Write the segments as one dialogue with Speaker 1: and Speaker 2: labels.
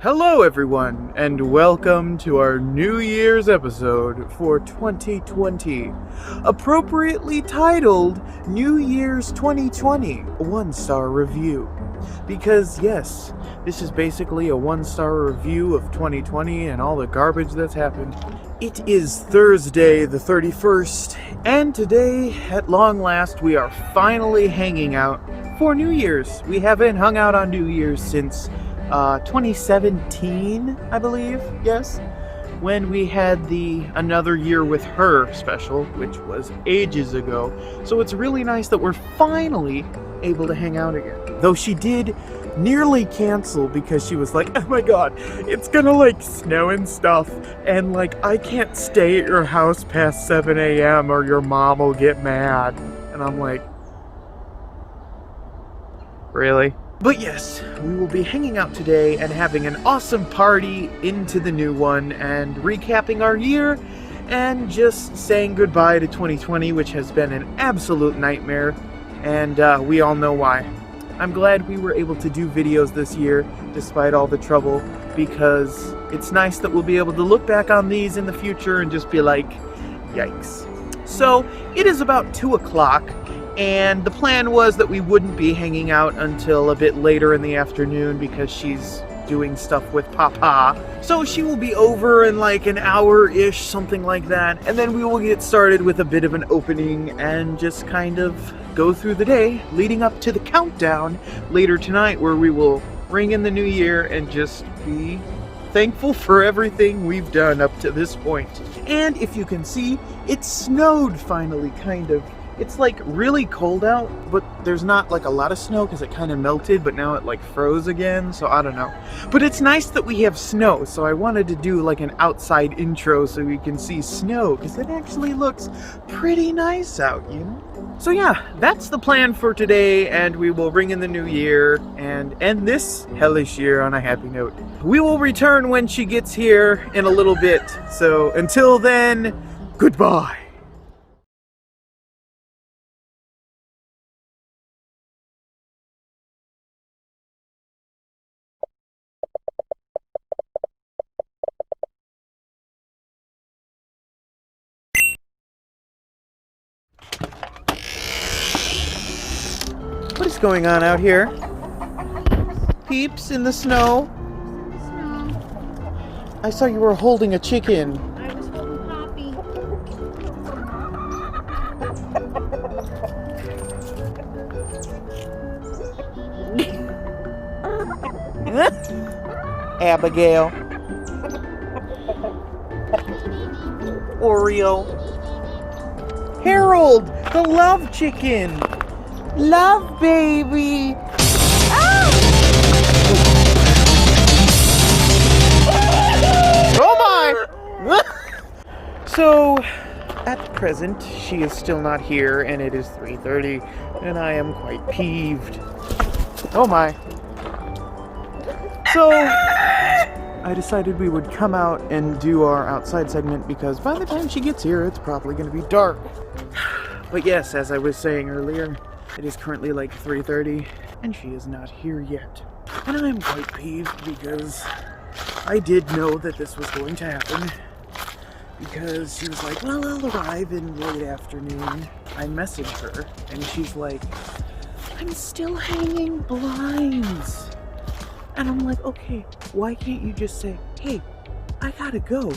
Speaker 1: Hello everyone, and welcome to our New Year's episode for 2020, appropriately titled New Year's 2020, a one-star review. Because yes, this is basically a one-star review of 2020 and all the garbage that's happened. It is Thursday the 31st, and today, at long last, we are finally hanging out for New Year's. We haven't hung out on New Year's since 2017, I believe, yes, when we had the Another Year with Her special, which was ages ago. So it's really nice that we're finally able to hang out again. Though she did nearly cancel because she was like, oh my god, it's gonna like snow and stuff, and like I can't stay at your house past 7 a.m. or your mom will get mad. And I'm like, really? But yes, we will be hanging out today and having an awesome party into the new one and recapping our year and just saying goodbye to 2020, which has been an absolute nightmare, and we all know why. I'm glad we were able to do videos this year despite all the trouble, because it's nice that we'll be able to look back on these in the future and just be like, yikes. So it is about 2 o'clock. And the plan was that we wouldn't be hanging out until a bit later in the afternoon because she's doing stuff with Papa. So she will be over in like an hour-ish, something like that. And then we will get started with a bit of an opening and just kind of go through the day leading up to the countdown later tonight, where we will ring in the new year and just be thankful for everything we've done up to this point. And if you can see, it snowed finally, kind of. It's like really cold out, but there's not like a lot of snow because it kind of melted, but now it like froze again, so I don't know. But it's nice that we have snow, so I wanted to do like an outside intro so we can see snow, because it actually looks pretty nice out, you know? So yeah, that's the plan for today, and we will ring in the new year and end this hellish year on a happy note. We will return when she gets here in a little bit, so until then, goodbye. What is going on out here? Peeps in the snow? I saw you were holding a chicken.
Speaker 2: I was holding Poppy.
Speaker 1: Abigail. Oreo. Harold, the love chicken. Love baby. Ah! Oh my! So, at present, she is still not here, and it is 3:30, and I am quite peeved. Oh my. So, I decided we would come out and do our outside segment, because by the time she gets here, it's probably going to be dark. But yes, as I was saying earlier, it is currently like 3:30, and she is not here yet. And I'm quite peeved because I did know that this was going to happen. Because she was like, well, I'll arrive in late afternoon. I messaged her, and she's like, I'm still hanging blinds. And I'm like, okay, why can't you just say, hey, I gotta go,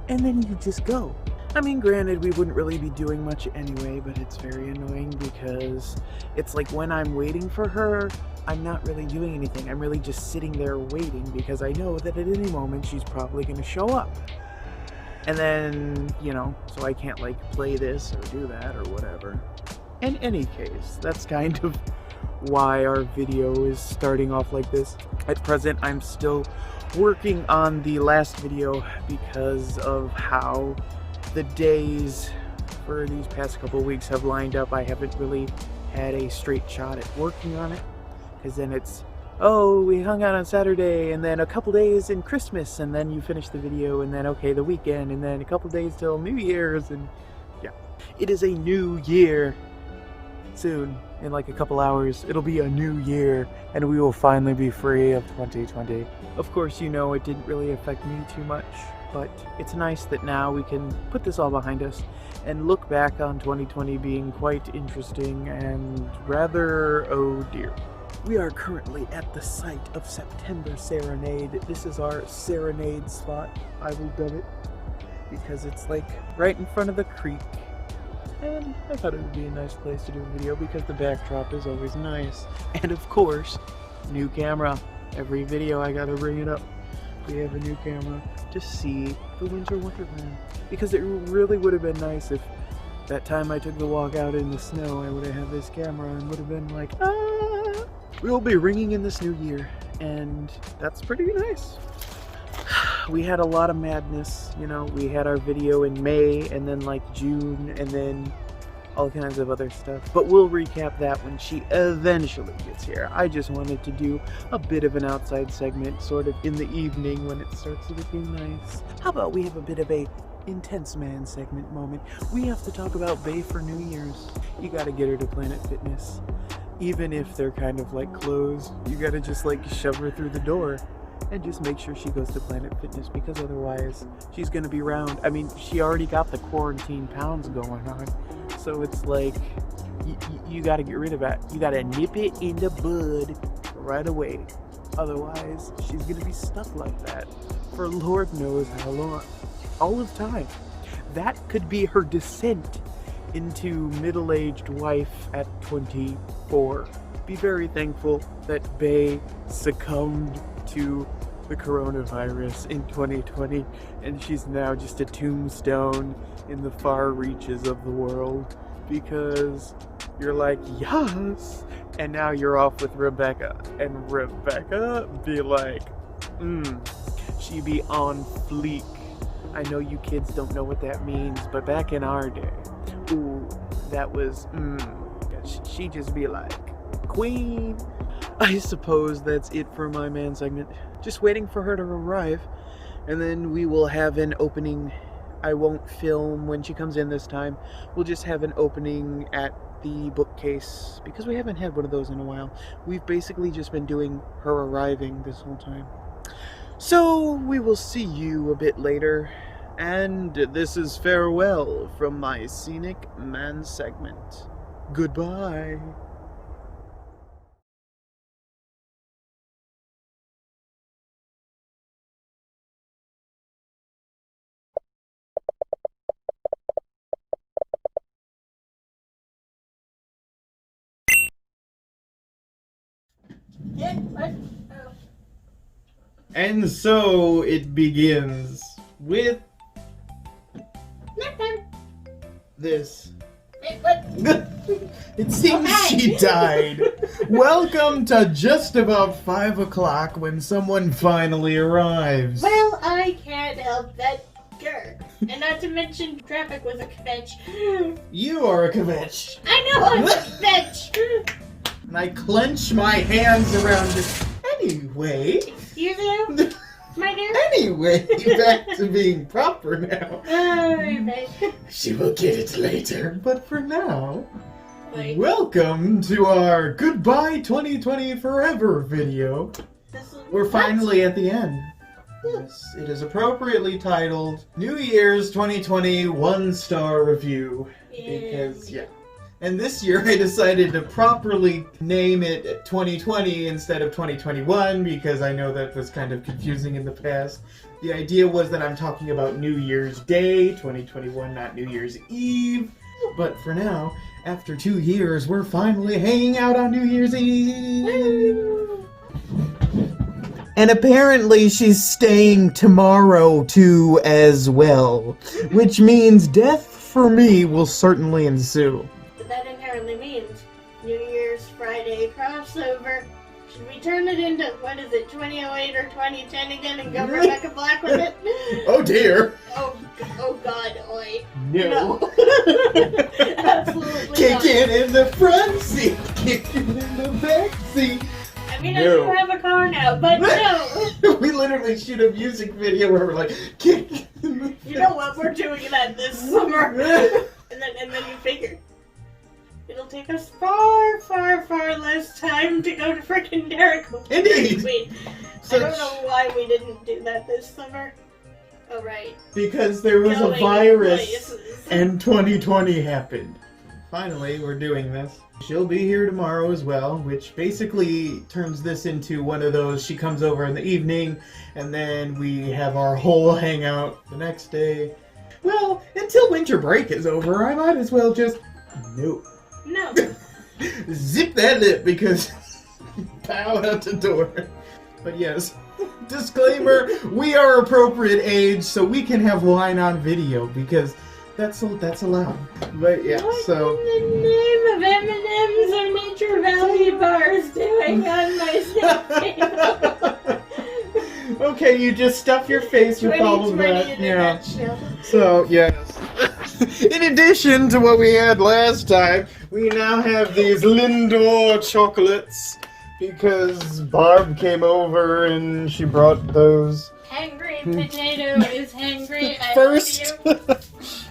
Speaker 1: and then you just go? I mean, granted, we wouldn't really be doing much anyway, but it's very annoying because it's like when I'm waiting for her, I'm not really doing anything. I'm really just sitting there waiting because I know that at any moment she's probably going to show up. And then, you know, so I can't like play this or do that or whatever. In any case, that's kind of why our video is starting off like this. At present, I'm still working on the last video because of how the days for these past couple weeks have lined up. I haven't really had a straight shot at working on it, because then it's, oh, we hung out on Saturday, and then a couple days in Christmas, and then you finish the video, and then, okay, the weekend, and then a couple days till New Year's, and yeah. It is a new year. Soon, in like a couple hours, it'll be a new year, and we will finally be free of 2020. Of course, you know, it didn't really affect me too much, but it's nice that now we can put this all behind us and look back on 2020 being quite interesting and rather, oh dear. We are currently at the site of September Serenade. This is our serenade spot, I will dub it, because it's like right in front of the creek. And I thought it would be a nice place to do a video because the backdrop is always nice. And of course, new camera. Every video I gotta bring it up. We have a new camera to see the winter wonderland. Because it really would have been nice if that time I took the walk out in the snow, I would have had this camera and would have been like, ah! We'll be ringing in this new year, and that's pretty nice. We had a lot of madness, you know. We had our video in May, and then like June, and then all kinds of other stuff. But we'll recap that when she eventually gets here. I just wanted to do a bit of an outside segment, sort of in the evening when it starts looking nice. How about we have a bit of a intense man segment moment? We have to talk about Bae for New Year's. You gotta get her to Planet Fitness. Even if they're kind of like closed, you gotta just like shove her through the door. And just make sure she goes to Planet Fitness, because otherwise she's gonna be round. I mean, she already got the quarantine pounds going on, so it's like you gotta get rid of that. You gotta nip it in the bud right away. Otherwise, she's gonna be stuck like that for Lord knows how long. All of time. That could be her descent into middle-aged wife at 24. Be very thankful that Bae succumbed to the coronavirus in 2020, and she's now just a tombstone in the far reaches of the world, because you're like, yes, and now you're off with Rebecca, and Rebecca be like, she be on fleek. I know you kids don't know what that means, but back in our day, ooh, that was, she just be like, queen. I suppose that's it for my man segment. Just waiting for her to arrive, and then we will have an opening. I won't film when she comes in this time. We'll just have an opening at the bookcase, because we haven't had one of those in a while. We've basically just been doing her arriving this whole time. So we will see you a bit later, and this is farewell from my scenic man segment. Goodbye. And so it begins with this. It seems she died. Welcome to just about 5 o'clock when someone finally arrives.
Speaker 2: Well, I can't help that. And not to mention, traffic was a kvetch.
Speaker 1: You are a kvetch.
Speaker 2: I know I'm a kvetch.
Speaker 1: And I clench my hands around it. Anyway.
Speaker 2: Excuse you, my dear?
Speaker 1: Anyway, back to being proper now.
Speaker 2: Alright.
Speaker 1: She will get it later, but for now,
Speaker 2: Wait.
Speaker 1: welcome to our Goodbye 2020 Forever video. We're finally at the end. Yes, it is appropriately titled New Year's 2020 1-star review. Because, yeah, And this year I decided to properly name it 2020 instead of 2021 because I know that was kind of confusing in the past. The idea was that I'm talking about New Year's Day, 2021, not New Year's Eve. But for now, after 2 years, we're finally hanging out on New Year's Eve. And apparently she's staying tomorrow too as well, which means death for me will certainly ensue.
Speaker 2: But that inherently means New Year's Friday crossover. Should we turn it into, what is it, 2008 or 2010 again and go Rebecca Black with it?
Speaker 1: Oh dear.
Speaker 2: Oh God, oi.
Speaker 1: No.
Speaker 2: Absolutely
Speaker 1: Kicking in the front seat, kicking in the back seat.
Speaker 2: I mean, I do have a car now, but no.
Speaker 1: We literally shoot a music video where we're like, kick.
Speaker 2: You know what? We're doing that this summer. and then you figure it'll take us far less time to go to frickin' Derek.
Speaker 1: Indeed.
Speaker 2: Wait, I don't know why we didn't do that this summer. Oh right.
Speaker 1: Because there was a virus and 2020 happened. Finally, we're doing this. She'll be here tomorrow as well, which basically turns this into one of those, she comes over in the evening, and then we have our whole hangout the next day. Well, until winter break is over, I might as well just... No. Zip that lip, because... pow out the door. But yes, disclaimer, we are appropriate age, so we can have wine on video, because... That's allowed. But yeah, so...
Speaker 2: What in the name of M&M's or Nature Valley bars doing on my snack table?
Speaker 1: Okay, you just stuff your face with all of that. Yeah. So, yes. In addition to what we had last time, we now have these Lindor chocolates because Barb came over and she brought those.
Speaker 2: Hangry potato is hangry.
Speaker 1: First.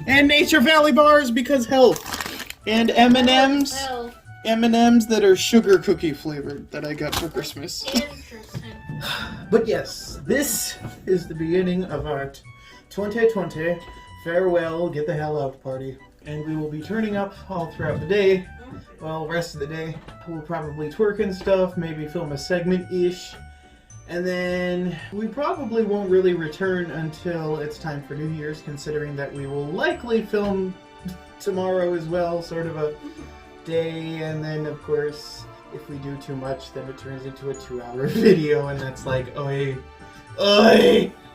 Speaker 1: And Nature Valley bars because health. And M&M's. M&M's that are sugar cookie flavored that I got for Christmas.
Speaker 2: Interesting.
Speaker 1: But yes, this is the beginning of our 2020 farewell, get the hell out party. And we will be turning up all throughout the day. Well, rest of the day. We'll probably twerk and stuff, maybe film a segment-ish. And then we probably won't really return until it's time for New Year's, considering that we will likely film tomorrow as well, sort of a day. And then, of course, if we do too much, then it turns into a 2-hour video, and that's like, oi.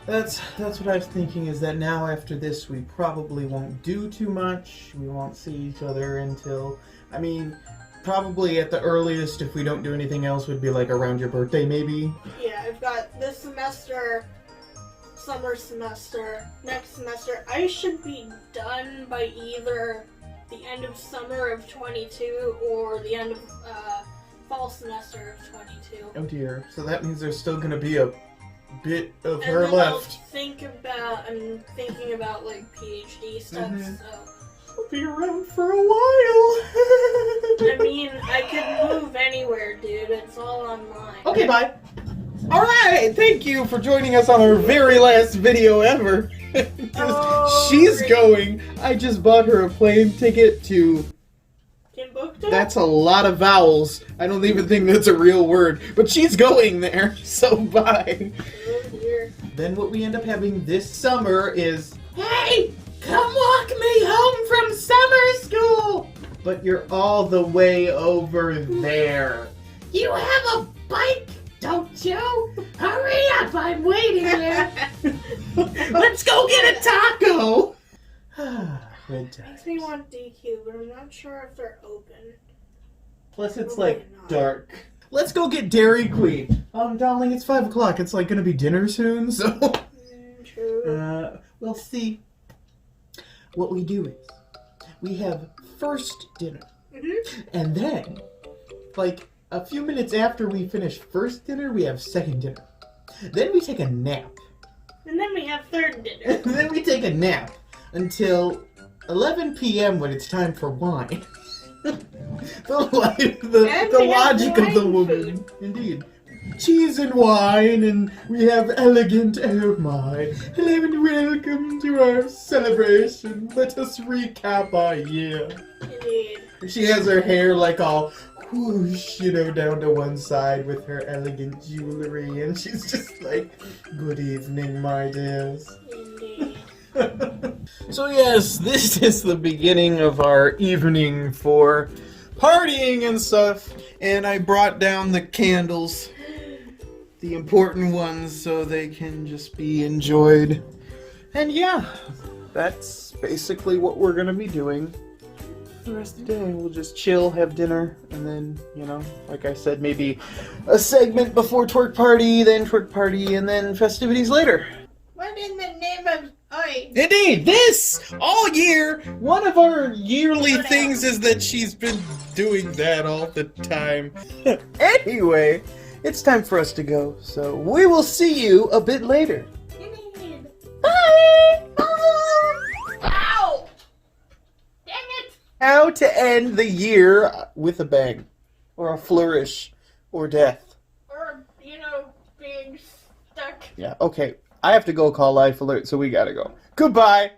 Speaker 1: That's what I was thinking, is that now after this we probably won't do too much. We won't see each other until, I mean, probably at the earliest, if we don't do anything else, would be like around your birthday, maybe.
Speaker 2: Yeah, I've got this semester, summer semester, next semester. I should be done by either the end of summer of 22 or the end of fall semester of 22.
Speaker 1: Oh dear. So that means there's still gonna be a bit of
Speaker 2: and
Speaker 1: her
Speaker 2: then
Speaker 1: left.
Speaker 2: I'm thinking about like PhD stuff, so.
Speaker 1: I'll be around for a while.
Speaker 2: I mean, I could move anywhere, dude. It's all online.
Speaker 1: Okay, bye. Alright, thank you for joining us on our very last video ever. She's
Speaker 2: great.
Speaker 1: going. I just bought her a plane ticket to...
Speaker 2: Timbuktu?
Speaker 1: That's a lot of vowels. I don't even think that's a real word. But she's going there, so bye.
Speaker 2: Oh dear.
Speaker 1: Then what we end up having this summer is... Hey! Come walk me home from summer school! But you're all the way over there. You have a bike, don't you? Hurry up, I'm waiting here. Let's go get a taco! Good time.
Speaker 2: Makes me want DQ, but I'm not sure if they're open.
Speaker 1: Plus it's
Speaker 2: Probably
Speaker 1: like
Speaker 2: not.
Speaker 1: dark. Let's go get Dairy Queen. Darling, it's 5 o'clock. It's like gonna be dinner soon, so...
Speaker 2: True.
Speaker 1: We'll see. What we do is, we have first dinner, and then, like, a few minutes after we finish first dinner, we have second dinner. Then we take a nap.
Speaker 2: And then we have third dinner.
Speaker 1: And then we take a nap until 11 p.m. when it's time for wine. the logic of the woman.
Speaker 2: Food.
Speaker 1: Indeed. cheese and wine, and we have elegant, oh my. Hello and welcome to our celebration. Let us recap our year.
Speaker 2: Indeed.
Speaker 1: She has her hair like all whoosh, you know, down to one side with her elegant jewelry, and she's just like, good evening, my dears.
Speaker 2: Indeed.
Speaker 1: So yes, this is the beginning of our evening for partying and stuff, and I brought down the candles, the important ones, so they can just be enjoyed. And yeah, that's basically what we're gonna be doing the rest of the day. We'll just chill, have dinner, and then, you know, like I said, maybe a segment before twerk party, then twerk party, and then festivities later.
Speaker 2: What in the name of... Oi.
Speaker 1: Indeed, this all year, one of our yearly things is that she's been doing that all the time. Anyway, it's time for us to go, so we will see you a bit later.
Speaker 2: Indeed.
Speaker 1: Bye!
Speaker 2: Ow! Dang it!
Speaker 1: How to end the year with a bang, or a flourish, or death.
Speaker 2: Or, you know, being stuck.
Speaker 1: Yeah, okay. I have to go call Life Alert, so we gotta go. Goodbye!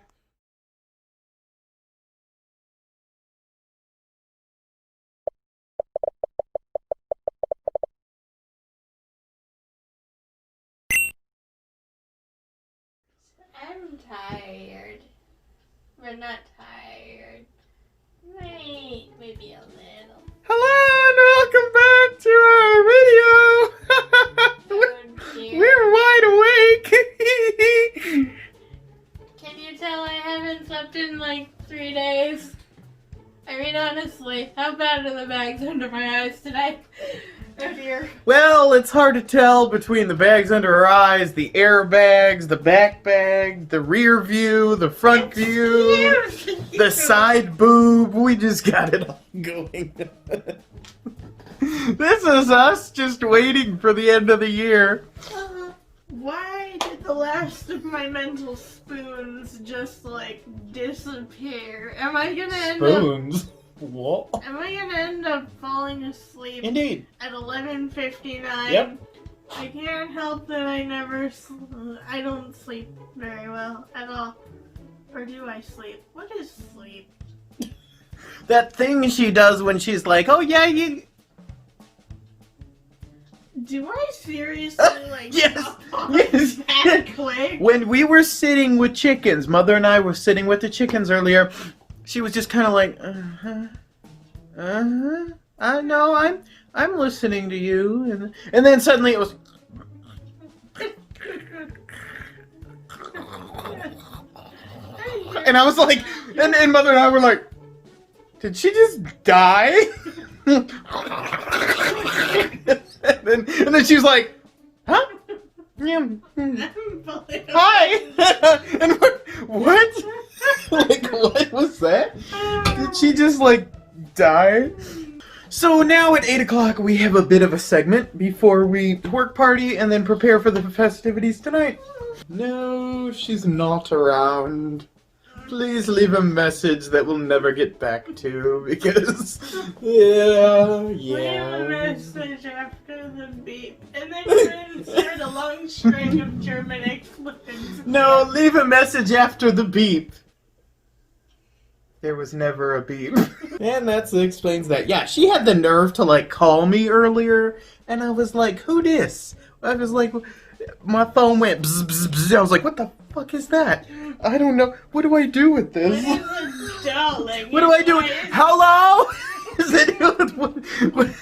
Speaker 2: I'm tired. But not tired. Maybe a little.
Speaker 1: Hello and welcome back to our video!
Speaker 2: Oh, dear.
Speaker 1: We're wide awake!
Speaker 2: Can you tell I haven't slept in like 3 days? I mean, honestly, how bad are the bags under my eyes today? Oh dear.
Speaker 1: Well, it's hard to tell between the bags under her eyes, the airbags, the back bag, the rear view, the front view, the side boob. We just got it all going. This is us just waiting for the end of the year.
Speaker 2: Why did the last of my mental spoons just like disappear? Am I gonna end up?
Speaker 1: Spoons? What?
Speaker 2: Am I gonna end up falling asleep
Speaker 1: Indeed.
Speaker 2: at 11:59?
Speaker 1: Yep.
Speaker 2: I can't help that I don't sleep very well at all. Or do I sleep? What is sleep?
Speaker 1: That thing she does when she's like, oh yeah, you...
Speaker 2: Do I seriously like
Speaker 1: Yes,
Speaker 2: talk
Speaker 1: yes.
Speaker 2: that quick?
Speaker 1: When we were sitting with chickens, Mother and I were sitting with the chickens earlier, she was just kind of like, I know, I'm listening to you, and then suddenly it was, and I was like, and Mother and I were like, did she just die? and then she was like, huh? Yeah. Hi. And what? Like, what was that? Did she just like die? So now at 8 o'clock we have a bit of a segment before we work party and then prepare for the festivities tonight. No, she's not around. Please leave a message that we'll never get back to because
Speaker 2: Leave a message after the beep, and then you insert a long string of German expletive.
Speaker 1: No, leave a message after the beep. There was never a beep. And that explains that. Yeah, she had the nerve to like call me earlier, and I was like, who dis? I was like, my phone went bzz, bzz, bzz. I was like, what the fuck is that? I don't know. What do I do with this?
Speaker 2: What is a darling?
Speaker 1: What do I do with... Hello? Is it... what?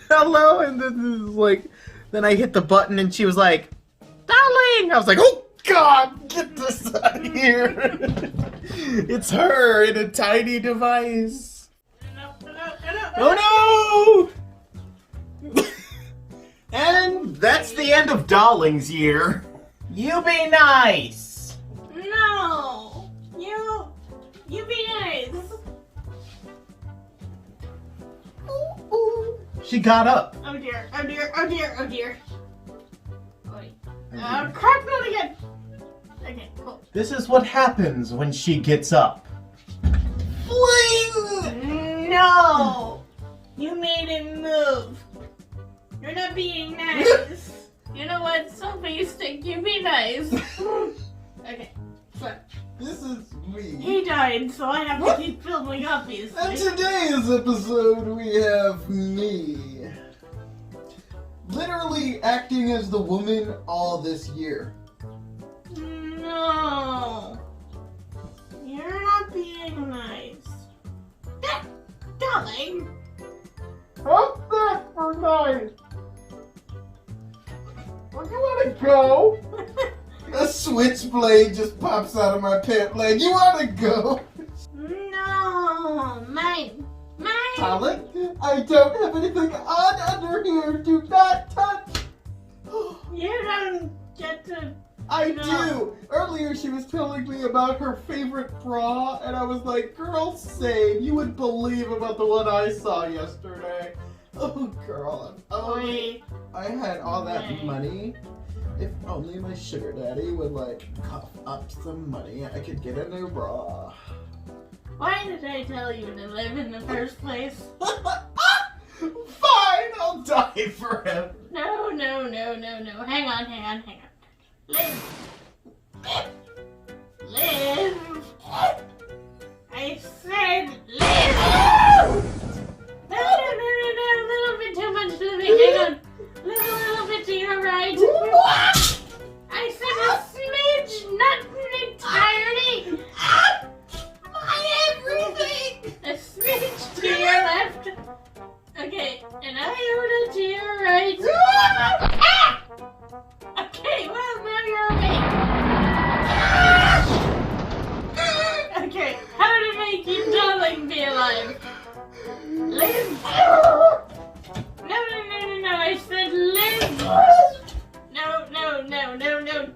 Speaker 1: Hello? And then it was like... Then I hit the button and she was like, darling! I was like, oh God, get this out of here. It's her in a tiny device. Oh no! And that's the end of Darling's year. You be nice.
Speaker 2: No! You be nice.
Speaker 1: Ooh, ooh. She got up.
Speaker 2: Oh dear, oh dear, oh dear, oh dear. Crap, not again! Okay, cool.
Speaker 1: This is what happens when she gets up. Fling!
Speaker 2: No! You made him move. You're not being nice. You know what? Sophie, stick, you be nice. Okay, so.
Speaker 3: This is me.
Speaker 2: He died, so I have to keep filming, obviously.
Speaker 3: And today's episode, we have me. Literally acting as the woman all this year.
Speaker 2: No. You're not being nice. Darling.
Speaker 3: How's that for nice? Would you want to go? A switchblade just pops out of my pant leg. You want to go?
Speaker 2: No. Mine.
Speaker 3: Talent? I don't have anything on under here. Do not touch.
Speaker 2: You don't get to.
Speaker 3: I
Speaker 2: No.
Speaker 3: do. Earlier she was telling me about her favorite bra, and I was like, girl, same. You would believe about the one I saw yesterday. Oh, girl.
Speaker 2: Wait.
Speaker 3: I had all that
Speaker 2: Wait.
Speaker 3: money. If only my sugar daddy would, like, cough up some money, I could get a new bra.
Speaker 2: Why did I tell you to live in the first place?
Speaker 3: Fine, I'll die forever.
Speaker 2: No. Hang on. Live. I said live. No. A little bit too much living. Hang on. Live a little bit to your right. I said a smidge, not an entirety. My everything. A smidge to your left. Okay, an iota to your right. Okay, well now you're awake. Okay, how to make your darling be alive? Live. No, I said live. No,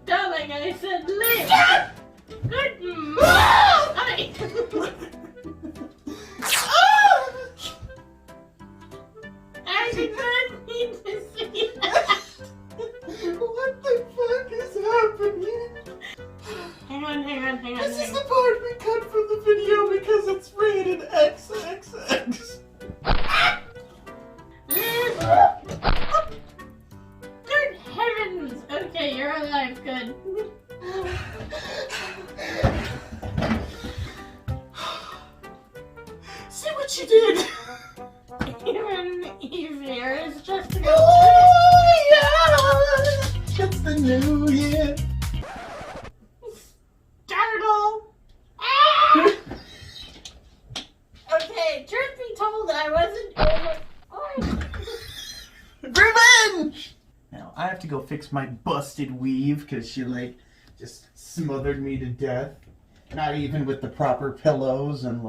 Speaker 2: darling, I said live. Good night. I did not need to see that.
Speaker 3: What the fuck is happening?
Speaker 2: Hang on.
Speaker 3: This is the part we cut from the video because it's rated XXX.
Speaker 2: Good heavens! Okay, you're alive. Good.
Speaker 3: See what you did?
Speaker 2: Even easier is just to go.
Speaker 3: Oh yeah! It's the new year.
Speaker 2: Startle! Okay, truth be told, I wasn't
Speaker 3: Revenge! Now I have to go fix my busted weave because she just smothered me to death. Not even with the proper pillows and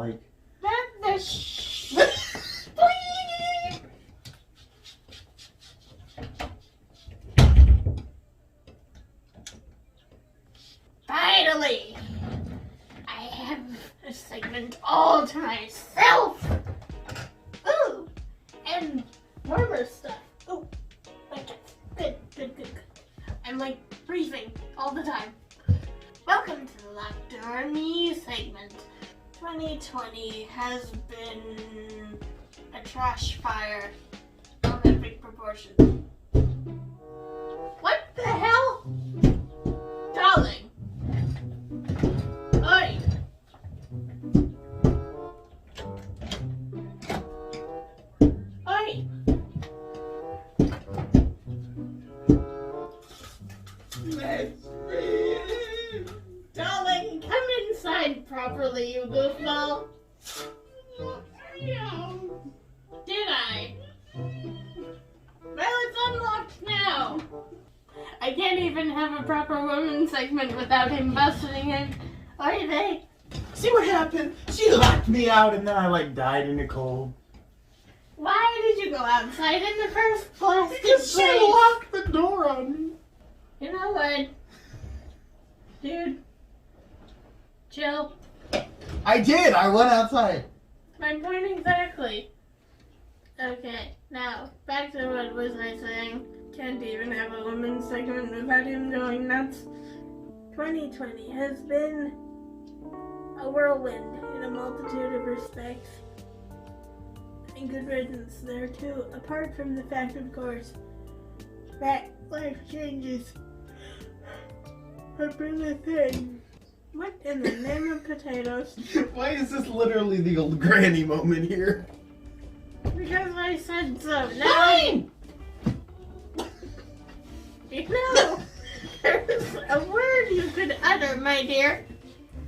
Speaker 2: Finally! I have a segment all to myself! Ooh! And warmer stuff. Ooh! Okay. Good. I'm breathing all the time. Welcome to the Locked Door Me segment. 2020 has been a trash fire of epic proportions. What the hell? Darling. Oi. Oi. Darling, come inside properly, you goofball. Did I? Well, it's unlocked now. I can't even have a proper woman segment without him busting in. Oi, they.
Speaker 3: see what happened? She locked me out and then I died in the cold.
Speaker 2: Why did you go outside in the first place?
Speaker 3: Because she locked the door on me.
Speaker 2: You know what? Dude. Chill.
Speaker 3: I did. I went outside.
Speaker 2: My point exactly. Okay, now, back to what was I saying? Can't even have a women's segment without him going nuts. 2020 has been a whirlwind in a multitude of respects. And good riddance there too, apart from the fact, of course, that life changes have been a thing. What in the name of potatoes?
Speaker 3: Why is this literally the old granny moment here?
Speaker 2: Because I said so. Now, you know, there's a word you could utter, my dear.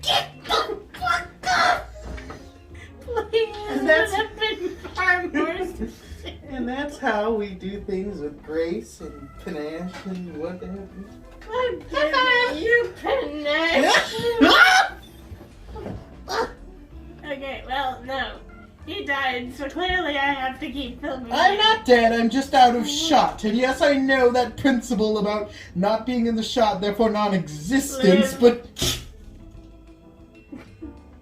Speaker 2: Get the fuck up! Please,
Speaker 3: And that's-
Speaker 2: would have been far more succinct.
Speaker 3: And that's how we do things with grace and panache and what have you.
Speaker 2: God damn you, panache! Okay, well, no. He died, so clearly I have to keep filming.
Speaker 3: I'm not dead, I'm just out of shot. And yes, I know that principle about not being in the shot, therefore non-existence, but...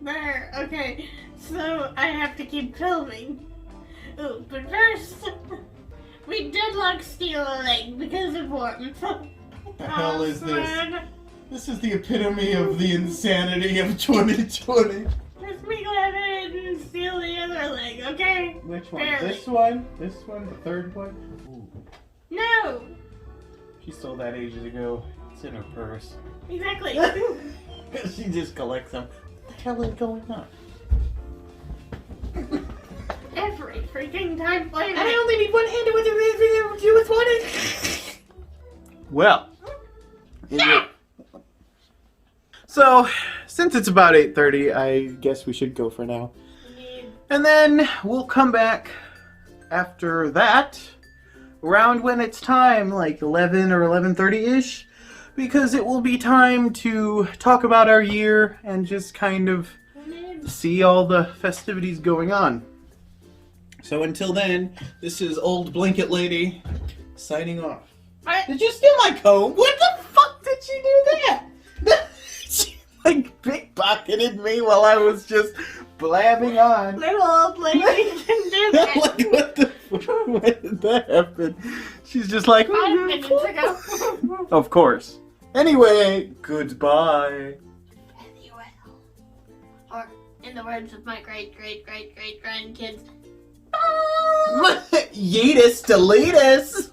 Speaker 2: There, okay. So I have to keep filming. Oh, but first, we deadlock steal a leg because of warmth.
Speaker 3: What the hell is this?
Speaker 2: Awkward.
Speaker 3: This is the epitome of the insanity of 2020.
Speaker 2: Let's be glad I didn't steal the other leg, okay?
Speaker 3: Which one?
Speaker 2: Barely.
Speaker 3: This one? This one? The third one? Ooh.
Speaker 2: No!
Speaker 3: She stole that ages ago. It's in her purse.
Speaker 2: Exactly.
Speaker 3: She just collects them. What the hell is going on?
Speaker 2: Every freaking time playing.
Speaker 3: I only need one hand to do with one. Well. So, since it's about 8:30, I guess we should go for now. And then we'll come back after that, around when it's time, like 11 or 11:30-ish, because it will be time to talk about our year and just kind of see all the festivities going on. So until then, this is Old Blanket Lady signing off. Did you steal my comb? What the fuck did she do that? She like pickpocketed me while I was just blabbing on.
Speaker 2: Little old lady can do that.
Speaker 3: Like, what the fuck? When did that happen? She's just like,
Speaker 2: 5 minutes ago.
Speaker 3: Of course. Anyway, goodbye.
Speaker 2: Or, in the words of my great grandkids,
Speaker 3: Yeetus deletus.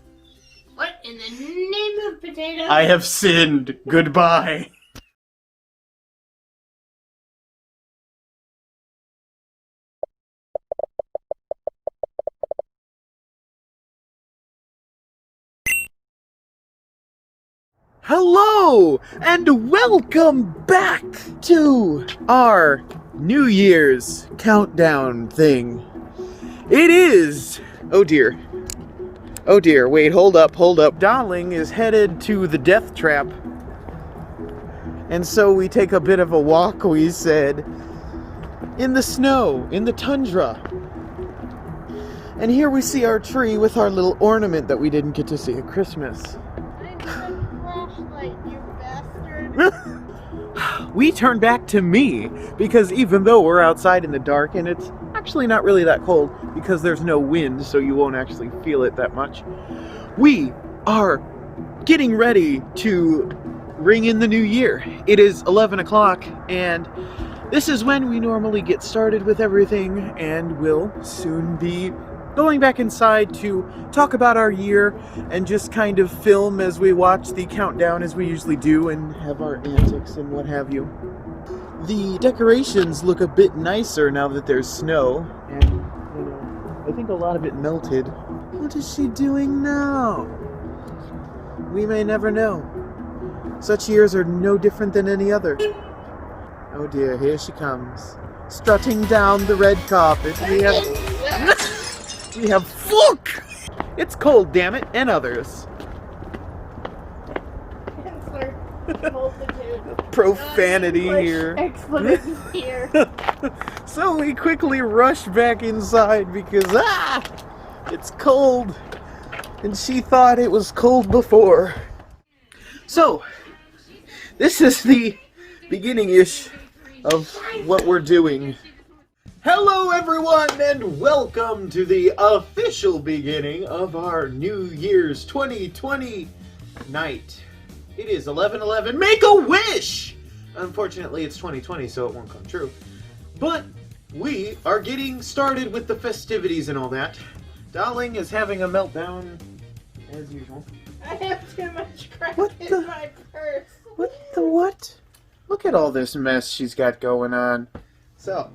Speaker 2: what in the name of potatoes?
Speaker 3: I have sinned. Goodbye. Hello and welcome back to our New Year's countdown thing. It is, oh dear, wait, hold up. Darling is headed to the Deathtrap. And so we take a bit of a walk, we said, in the snow, in the tundra. And here we see our tree with our little ornament that we didn't get to see at Christmas.
Speaker 2: Flashlight, you bastard.
Speaker 1: We turn back to me, because even though we're outside in the dark, and it's actually not really that cold, because there's no wind, so you won't actually feel it that much, we are getting ready to ring in the new year. It is 11 o'clock, and this is when we normally get started with everything, and we'll soon be going back inside to talk about our year and just kind of film as we watch the countdown as we usually do and have our antics and what have you. The decorations look a bit nicer now that there's snow, and I think a lot of it melted. What is she doing now? We may never know. Such years are no different than any other. Oh dear, here she comes. Strutting down the red carpet. We have Fluke! It's cold, damn it, and others. Profanity here.
Speaker 2: Expletives here.
Speaker 1: So we quickly rush back inside because, it's cold. And she thought it was cold before. So, this is the beginning-ish of what we're doing. Hello everyone, and welcome to the official beginning of our New Year's 2020 night. It is 11/11. Make a wish! Unfortunately, it's 2020, so it won't come true. But we are getting started with the festivities and all that. Darling is having a meltdown, as usual.
Speaker 2: I have too much crap
Speaker 3: What
Speaker 2: in
Speaker 3: the-
Speaker 2: my purse.
Speaker 3: What the what? Look at all this mess she's got going on. So,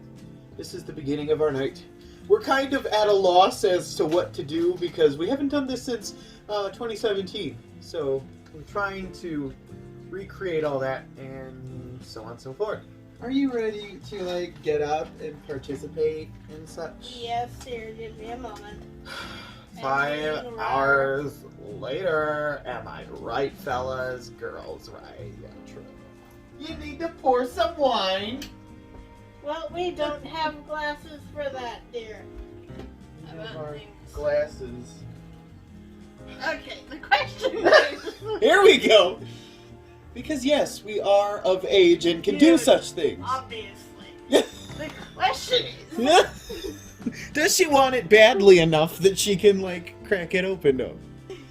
Speaker 3: this is the beginning of our night. We're kind of at a loss as to what to do because we haven't done this since 2017. So, we're trying to recreate all that and so on and so forth. Are you ready to, like, get up and participate and such?
Speaker 2: Yes, dear, give me a moment.
Speaker 3: 5 hours later. Am I right, fellas? Girls, right? Yeah, true. You need to pour some wine.
Speaker 2: Well, we don't have glasses for that, dear. I
Speaker 3: Have
Speaker 2: don't
Speaker 3: our
Speaker 2: think so.
Speaker 3: glasses.
Speaker 2: Okay, the question is...
Speaker 3: Here we go. Because yes, we are of age and can do
Speaker 2: Dude,
Speaker 3: such things.
Speaker 2: Obviously. The question is...
Speaker 3: Does she want it badly enough that she can, like, crack it open though?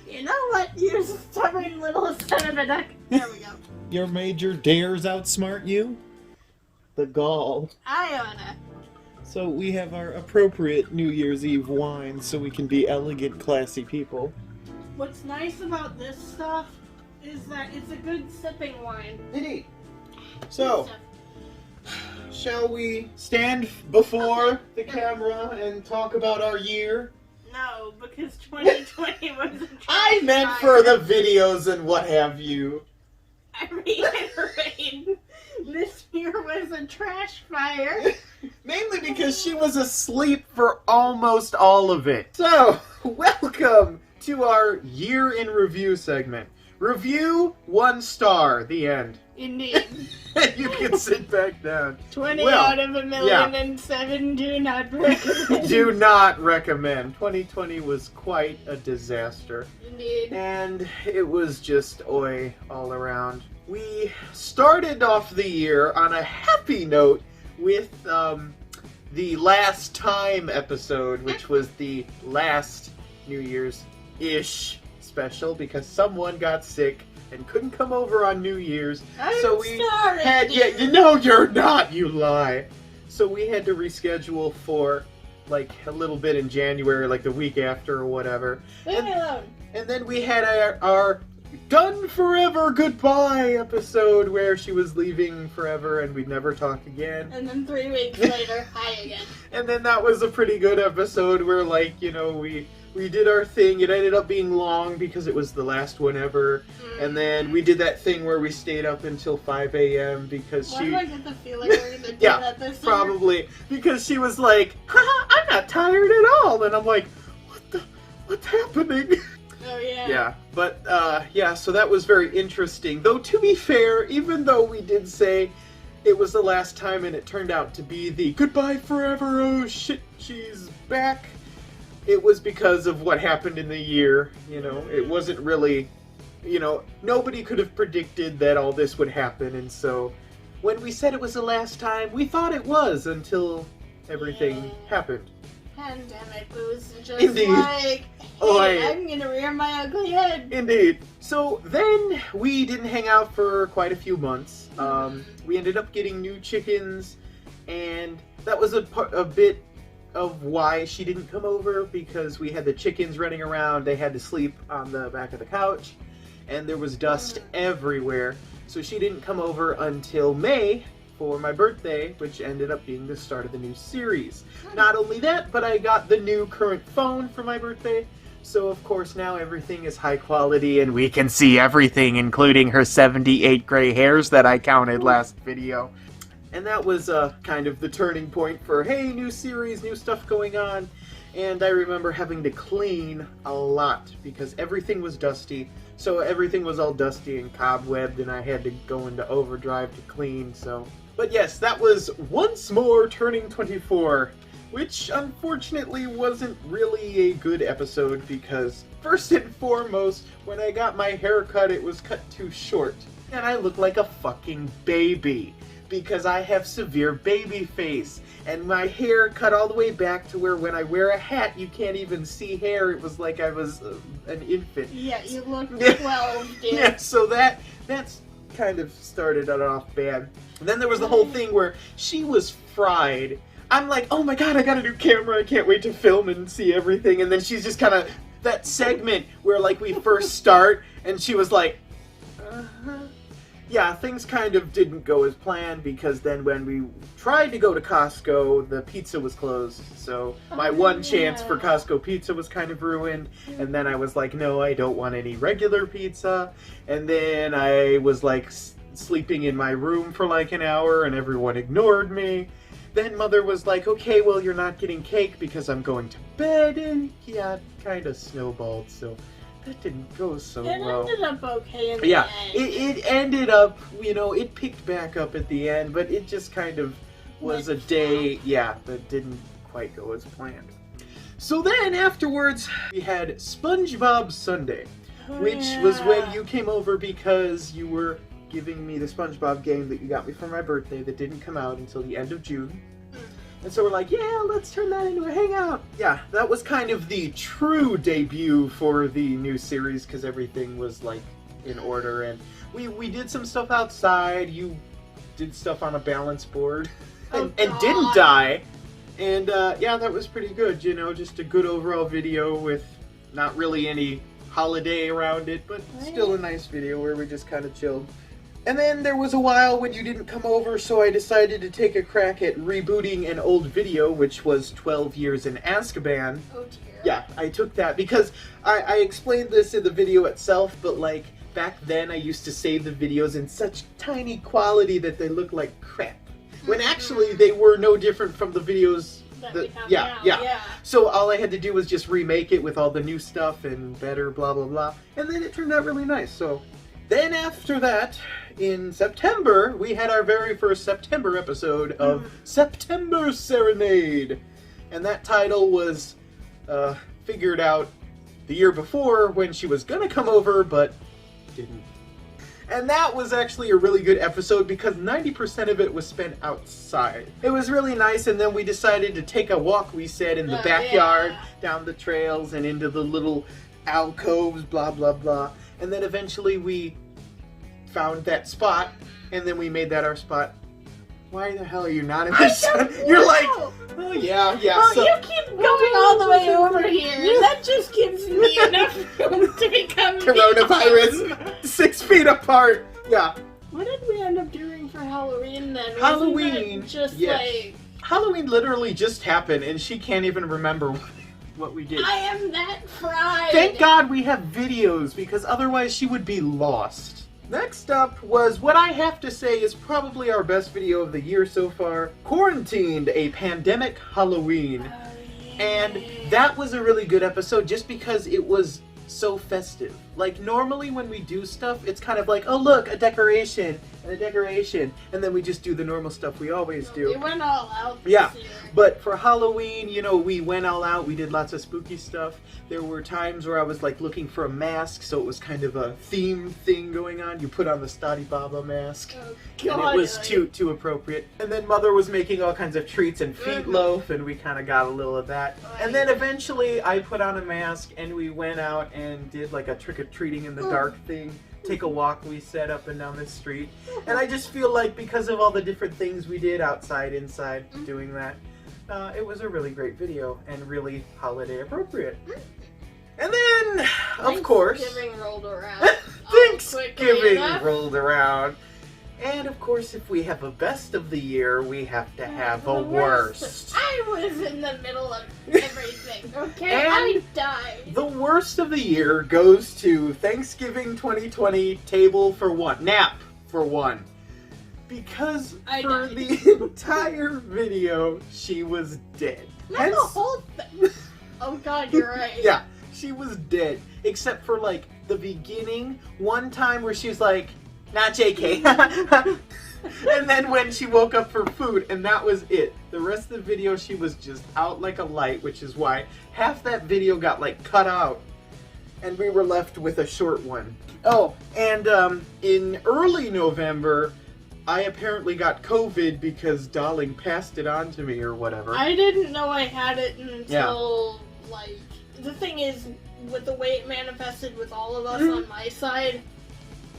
Speaker 2: You know what, you stubborn little son of a duck? There we go.
Speaker 3: Your major dares outsmart you? The gall.
Speaker 2: Iona.
Speaker 3: So we have our appropriate New Year's Eve wine so we can be elegant, classy people.
Speaker 2: What's nice about this stuff is that it's a good sipping wine.
Speaker 3: Indeed. So, shall we stand before the camera and talk about our year?
Speaker 2: No, because 2020 was a
Speaker 3: I
Speaker 2: trash
Speaker 3: meant
Speaker 2: fire.
Speaker 3: for the videos and what have you.
Speaker 2: I reiterate, this year was a trash fire.
Speaker 3: Mainly because she was asleep for almost all of it. So, welcome to our year in review segment. Review 1 star, the end.
Speaker 2: Indeed.
Speaker 3: You can sit back down.
Speaker 2: 20
Speaker 3: Well,
Speaker 2: out of a million and 7 do not recommend.
Speaker 3: Do not recommend. 2020 was quite a disaster.
Speaker 2: Indeed.
Speaker 3: And it was just oi all around. We started off the year on a happy note with the last time episode, which was the last New Year's-ish special because someone got sick and couldn't come over on New Year's.
Speaker 2: I'm
Speaker 3: so we
Speaker 2: sorry,
Speaker 3: had
Speaker 2: dear.
Speaker 3: no, you're not, you lie. So we had to reschedule for like a little bit in January, like the week after or whatever.
Speaker 2: Leave me alone.
Speaker 3: And then we had our done forever goodbye episode where she was leaving forever and we'd never talk again.
Speaker 2: And then 3 weeks later, hi again.
Speaker 3: And then that was a pretty good episode where, like, you know, we did our thing. It ended up being long because it was the last one ever. And then we did that thing where we stayed up until 5 a.m. because
Speaker 2: Why
Speaker 3: she...
Speaker 2: do I get the feeling we're gonna do
Speaker 3: Yeah,
Speaker 2: that this year?
Speaker 3: probably. Because she was like, haha, I'm not tired at all. And I'm like, what's happening?
Speaker 2: Oh, yeah.
Speaker 3: Yeah, but, yeah, so that was very interesting. Though, to be fair, even though we did say it was the last time and it turned out to be the goodbye forever, oh shit, she's back, it was because of what happened in the year, you know. It wasn't really, you know, nobody could have predicted that all this would happen, and so when we said it was the last time, we thought it was until everything happened.
Speaker 2: Pandemic was just
Speaker 3: Indeed.
Speaker 2: like, hey,
Speaker 3: Oi.
Speaker 2: I'm gonna rear my ugly head.
Speaker 3: Indeed. So then we didn't hang out for quite a few months. We ended up getting new chickens, and that was a bit of why she didn't come over, because we had the chickens running around. They had to sleep on the back of the couch, and there was dust everywhere. So she didn't come over until May for my birthday, which ended up being the start of the new series. Not only that, but I got the new current phone for my birthday. So of course now everything is high quality and we can see everything, including her 78 gray hairs that I counted last video. And that was kind of the turning point for, hey, new series, new stuff going on. And I remember having to clean a lot because everything was dusty. So everything was all dusty and cobwebbed and I had to go into overdrive to clean, so... But yes, that was once more turning 24, which unfortunately wasn't really a good episode because, first and foremost, when I got my hair cut, it was cut too short. And I look like a fucking baby because I have severe baby face. And my hair cut all the way back to where when I wear a hat, you can't even see hair. It was like I was an infant.
Speaker 2: Yeah, you look 12, dude.
Speaker 3: Yeah, so that's kind of started it off bad. And then there was the whole thing where she was fried. I'm like, oh my god, I got a new camera, I can't wait to film and see everything. And then she's just kind of that segment where like we first start and she was like, yeah, things kind of didn't go as planned because then when we tried to go to Costco, the pizza was closed. So my one chance for Costco pizza was kind of ruined. And then I was like, no, I don't want any regular pizza. And then I was like sleeping in my room for like an hour and everyone ignored me. Then Mother was like, okay, well, you're not getting cake because I'm going to bed. And yeah, it kind of snowballed. So that didn't go so well.
Speaker 2: It ended up okay in the end.
Speaker 3: It ended up, you know, it picked back up at the end, but it just kind of was a day, that didn't quite go as planned. So then afterwards, we had SpongeBob Sunday, which was when you came over because you were giving me the SpongeBob game that you got me for my birthday that didn't come out until the end of June. And so we're like, yeah, let's turn that into a hangout. Yeah, that was kind of the true debut for the new series because everything was like in order. And we did some stuff outside. You did stuff on a balance board and didn't die. And yeah, that was pretty good, you know, just a good overall video with not really any holiday around it, but still a nice video where we just kind of chilled. And then there was a while when you didn't come over, so I decided to take a crack at rebooting an old video, which was 12 Years in Azkaban.
Speaker 2: Oh dear.
Speaker 3: Yeah, I took that because I explained this in the video itself, but like back then I used to save the videos in such tiny quality that they looked like crap. When actually they were no different from the videos yeah. So all I had to do was just remake it with all the new stuff and better blah blah blah. And then it turned out really nice. So then after that, in September, we had our very first September episode of September Serenade. And that title was figured out the year before when she was gonna come over, but didn't. And that was actually a really good episode because 90% of it was spent outside. It was really nice, and then we decided to take a walk, we said, in the backyard, down the trails and into the little alcoves, blah, blah, blah. And then eventually we found that spot, and then we made that our spot. Why the hell are you not in this? You're like, oh yeah.
Speaker 2: Well,
Speaker 3: so,
Speaker 2: you keep going all the way over here. That just gives me enough room to become
Speaker 3: coronavirus 6 feet apart. Yeah.
Speaker 2: What did we end up doing for Halloween then?
Speaker 3: Halloween,
Speaker 2: just
Speaker 3: yes. Halloween literally just happened, and she can't even remember what we did.
Speaker 2: I am that fried.
Speaker 3: Thank God we have videos, because otherwise she would be lost. Next up was what I have to say is probably our best video of the year so far. Quarantined, a pandemic Halloween. And that was a really good episode just because it was so festive. Like normally when we do stuff, it's kind of like, oh look, a decoration and a decoration, and then we just do the normal stuff we always do.
Speaker 2: We went all out this
Speaker 3: year. But for Halloween, you know, we went all out. We did lots of spooky stuff. There were times where I was like looking for a mask, so it was kind of a theme thing going on. You put on the Stoddy Baba mask, and it was too appropriate. And then Mother was making all kinds of treats and feet loaf, and we kind of got a little of that. And then eventually I put on a mask, and we went out and did like a trick-or-treating in the dark thing. Take a walk, we set up and down the street. And I just feel like because of all the different things we did outside, inside, doing that, it was a really great video and really holiday appropriate. And then, of course,
Speaker 2: Thanksgiving rolled around.
Speaker 3: Thanksgiving rolled around. And of course, if we have a best of the year, we have to have a worst.
Speaker 2: I was in the middle of everything, okay?
Speaker 3: And
Speaker 2: I died.
Speaker 3: The worst of the year goes to Thanksgiving 2020 table for one. Nap for one. Because for the entire video, she was dead.
Speaker 2: Not the whole thing. Oh god, you're right.
Speaker 3: Yeah, she was dead. Except for like the beginning, one time where she was like, not JK. And then when she woke up for food, and that was it. The rest of the video, she was just out like a light, which is why half that video got like cut out. And we were left with a short one. Oh, and in early November, I apparently got COVID because Darling passed it on to me or whatever.
Speaker 2: I didn't know I had it until, like, the thing is, with the way it manifested with all of us on my side,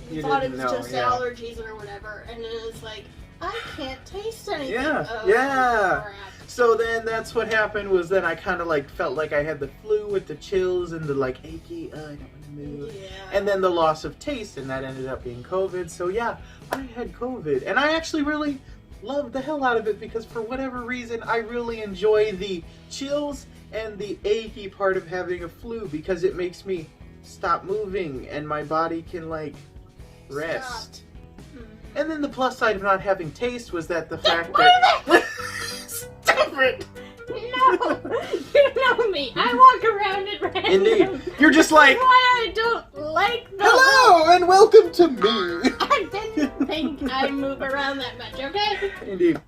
Speaker 2: we thought it was just allergies or whatever, and it was like, I can't taste anything.
Speaker 3: Yeah.
Speaker 2: Crap.
Speaker 3: So then that's what happened was then I kind of like felt like I had the flu with the chills and the like achy, I don't want to move.
Speaker 2: Yeah.
Speaker 3: And then the loss of taste, and that ended up being COVID. So yeah, I had COVID. And I actually really loved the hell out of it because for whatever reason, I really enjoy the chills and the achy part of having a flu because it makes me stop moving and my body can like rest. And then the plus side of not having taste was that the fact that... Stop it!
Speaker 2: No! You know me! I walk around at random.
Speaker 3: Indeed. You're just like...
Speaker 2: That's why I don't like the...
Speaker 3: Hello and welcome to me!
Speaker 2: I didn't think I'd move around that much, okay?
Speaker 3: Indeed.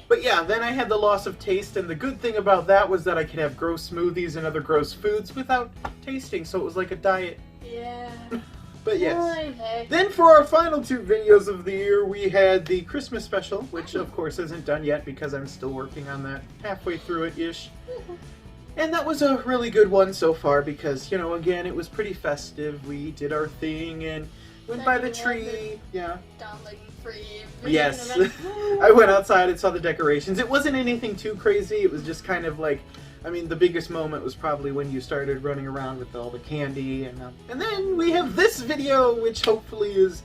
Speaker 3: But yeah, then I had the loss of taste, and the good thing about that was that I could have gross smoothies and other gross foods without tasting, so it was like a diet.
Speaker 2: Yeah.
Speaker 3: But yes. Then for our final 2 videos of the year, we had the Christmas special, which of course isn't done yet because I'm still working on that, halfway through it-ish. And that was a really good one so far because, you know, again, it was pretty festive. We did our thing and went by the tree. Yeah. Yes. I went outside and saw the decorations. It wasn't anything too crazy. It was just kind of like, I mean, the biggest moment was probably when you started running around with all the candy, and then we have this video, which hopefully is